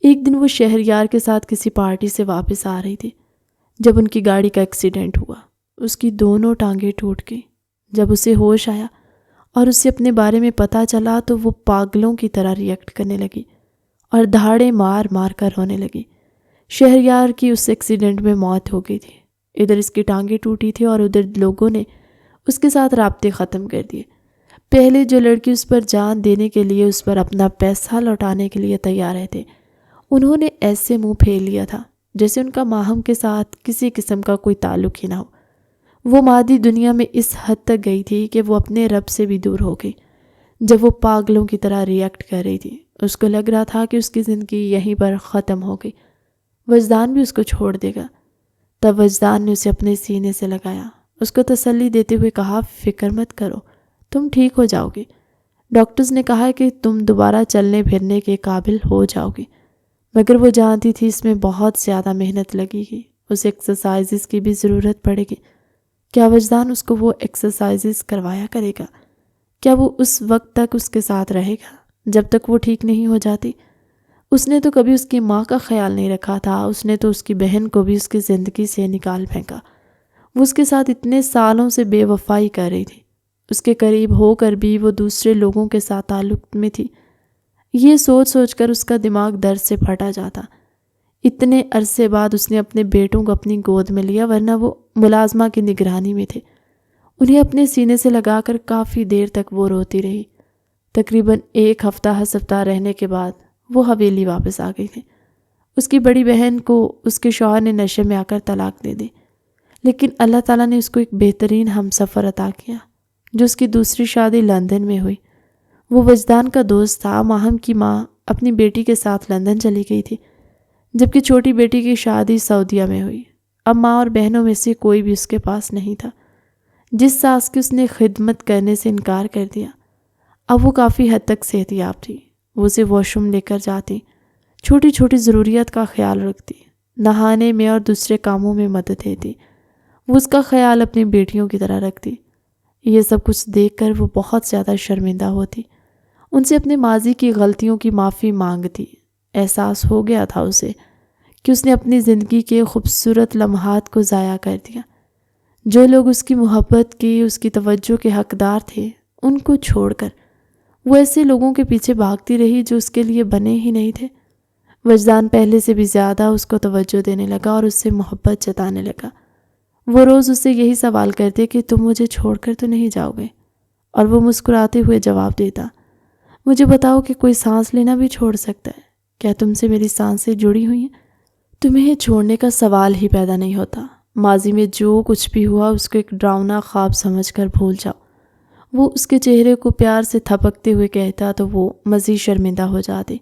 ایک دن وہ شہریار کے ساتھ کسی پارٹی سے واپس آ رہی تھی جب ان کی گاڑی کا ایکسیڈنٹ ہوا۔ اس کی دونوں ٹانگیں ٹوٹ گئیں۔ جب اسے ہوش آیا اور اسے اپنے بارے میں پتہ چلا تو وہ پاگلوں کی طرح ریئیکٹ کرنے لگی اور دھاڑے مار مار کر رونے لگی۔ شہریار کی اس ایکسیڈنٹ میں موت ہو گئی تھی۔ ادھر اس کی ٹانگیں ٹوٹی تھی اور ادھر لوگوں نے اس کے ساتھ رابطے ختم کر دیے۔ پہلے جو لڑکی اس پر جان دینے کے لیے اس پر اپنا پیسہ لوٹانے کے لیے تیار رہتے، انہوں نے ایسے منہ پھیر لیا تھا جیسے ان کا ماہم کے ساتھ کسی قسم کا کوئی تعلق ہی نہ ہو۔ وہ مادی دنیا میں اس حد تک گئی تھی کہ وہ اپنے رب سے بھی دور ہو گئی۔ جب وہ پاگلوں کی طرح ریئیکٹ کر رہی تھی، اس کو لگ رہا تھا کہ اس کی زندگی یہیں پر ختم ہو گئی، وجدان بھی اس کو چھوڑ دے گا۔ تب وجدان نے اسے اپنے سینے سے لگایا، اس کو تسلی دیتے ہوئے کہا، فکر مت کرو، تم ٹھیک ہو جاؤ گے۔ ڈاکٹرز نے کہا ہے کہ تم دوبارہ چلنے پھرنے کے قابل ہو جاؤ گے، مگر وہ جانتی تھی اس میں بہت زیادہ محنت لگے گی، اسے ایکسرسائزز کی بھی ضرورت پڑے گی۔ کیا وجدان اس کو وہ ایکسرسائزز کروایا کرے گا؟ کیا وہ اس وقت تک اس کے ساتھ رہے گا جب تک وہ ٹھیک نہیں ہو جاتی؟ اس نے تو کبھی اس کی ماں کا خیال نہیں رکھا تھا، اس نے تو اس کی بہن کو بھی اس کی زندگی سے نکال پھینکا۔ وہ اس کے ساتھ اتنے سالوں سے بے وفائی کر رہی تھی، اس کے قریب ہو کر بھی وہ دوسرے لوگوں کے ساتھ تعلق میں تھی۔ یہ سوچ سوچ کر اس کا دماغ درد سے پھٹا جاتا۔ اتنے عرصے بعد اس نے اپنے بیٹوں کو اپنی گود میں لیا، ورنہ وہ ملازمہ کی نگرانی میں تھے۔ انہیں اپنے سینے سے لگا کر کافی دیر تک وہ روتی رہی۔ تقریباً 1 ہفتہ ہسپتال رہنے کے بعد وہ حویلی واپس آ گئی تھی۔ اس کی بڑی بہن کو اس کے شوہر نے نشے میں آ کر طلاق دے دی، لیکن اللہ تعالیٰ نے اس کو ایک بہترین ہمسفر عطا کیا، جو اس کی دوسری شادی لندن میں ہوئی۔ وہ وجدان کا دوست تھا۔ ماہم کی ماں اپنی بیٹی کے ساتھ لندن چلی گئی تھی، جبکہ چھوٹی بیٹی کی شادی سعودیہ میں ہوئی۔ اب ماں اور بہنوں میں سے کوئی بھی اس کے پاس نہیں تھا۔ جس ساس کی اس نے خدمت کرنے سے انکار کر دیا، اب وہ کافی حد تک صحت یاب تھی۔ وہ اسے واش روم لے کر جاتی، چھوٹی چھوٹی ضروریات کا خیال رکھتی، نہانے میں اور دوسرے کاموں میں مدد دیتی۔ وہ اس کا خیال اپنی بیٹیوں کی طرح رکھتی۔ یہ سب کچھ دیکھ کر وہ بہت زیادہ شرمندہ ہوتی، ان سے اپنے ماضی کی غلطیوں کی معافی مانگتی۔ احساس ہو گیا تھا اسے کہ اس نے اپنی زندگی کے خوبصورت لمحات کو ضائع کر دیا۔ جو لوگ اس کی محبت کی، اس کی توجہ کے حقدار تھے، ان کو چھوڑ کر وہ ایسے لوگوں کے پیچھے بھاگتی رہی جو اس کے لیے بنے ہی نہیں تھے۔ وجدان پہلے سے بھی زیادہ اس کو توجہ دینے لگا اور اس سے محبت جتانے لگا۔ وہ روز اس سے یہی سوال کرتے کہ تم مجھے چھوڑ کر تو نہیں جاؤ گے؟ اور وہ مسکراتے ہوئے جواب دیتا، مجھے بتاؤ کہ کوئی سانس لینا بھی چھوڑ سکتا ہے؟ کیا تم سے میری سانسیں جڑی ہوئی ہیں؟ تمہیں چھوڑنے کا سوال ہی پیدا نہیں ہوتا۔ ماضی میں جو کچھ بھی ہوا اس کو ایک ڈراؤنا خواب سمجھ کر بھول جاؤ۔ وہ اس کے چہرے کو پیار سے تھپکتے ہوئے کہتا تو وہ مزید شرمندہ ہو جاتی۔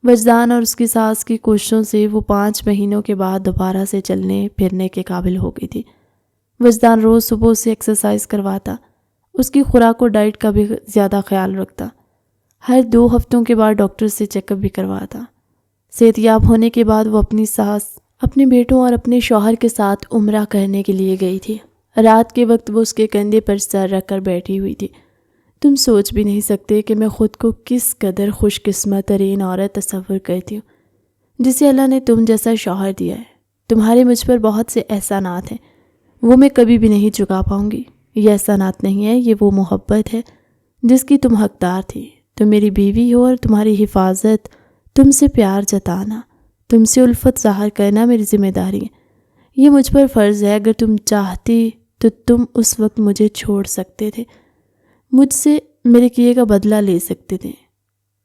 وجدان اور اس کی ساس کی کوششوں سے وہ 5 مہینوں کے بعد دوبارہ سے چلنے پھرنے کے قابل ہو گئی تھی۔ وجدان روز صبح سے ایکسرسائز کرواتا، اس کی خوراک و ڈائٹ کا بھی زیادہ خیال رکھتا، ہر 2 ہفتوں کے بعد ڈاکٹر سے چیک اپ بھی کرواتا۔ صحت یاب ہونے کے بعد وہ اپنی ساس، اپنے بیٹوں اور اپنے شوہر کے ساتھ عمرہ کرنے کے لیے گئی تھی۔ رات کے وقت وہ اس کے کندھے پر سر رکھ کر بیٹھی ہوئی تھی۔ تم سوچ بھی نہیں سکتے کہ میں خود کو کس قدر خوش قسمت ترین عورت تصور کرتی ہوں، جسے اللہ نے تم جیسا شوہر دیا ہے۔ تمہارے مجھ پر بہت سے احسانات ہیں، وہ میں کبھی بھی نہیں چکا پاؤں گی۔ یہ احسانات نہیں ہے، یہ وہ محبت ہے جس کی تم حقدار تھی۔ تم میری بیوی ہو اور تمہاری حفاظت، تم سے پیار جتانا، تم سے الفت ظاہر کرنا میری ذمہ داری ہے۔ یہ مجھ پر فرض ہے۔ اگر تم چاہتی تو تم اس وقت مجھے چھوڑ سکتے تھے، مجھ سے میرے کیے کا بدلہ لے سکتے تھے۔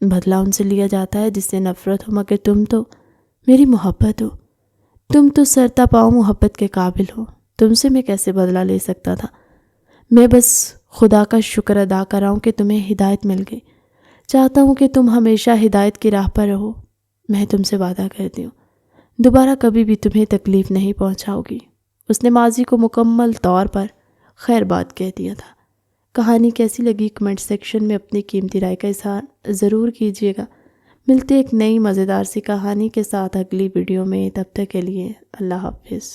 بدلہ ان سے لیا جاتا ہے جس سے نفرت ہو، مگر تم تو میری محبت ہو، تم تو سرتا پاؤں محبت کے قابل ہو۔ تم سے میں کیسے بدلہ لے سکتا تھا؟ میں بس خدا کا شکر ادا کر رہا ہوں کہ تمہیں ہدایت مل گئی۔ چاہتا ہوں کہ تم ہمیشہ ہدایت کی راہ پر رہو۔ میں تم سے وعدہ کرتی ہوں دوبارہ کبھی بھی تمہیں تکلیف نہیں پہنچاؤ گی۔ اس نے ماضی کو مکمل طور پر خیر بات کہہ دیا تھا۔ کہانی کیسی لگی کمنٹ سیکشن میں اپنی قیمتی رائے کا اظہار ضرور کیجیے گا۔ ملتے ایک نئی مزیدار سی کہانی کے ساتھ اگلی ویڈیو میں، تب تک کے لیے اللہ حافظ۔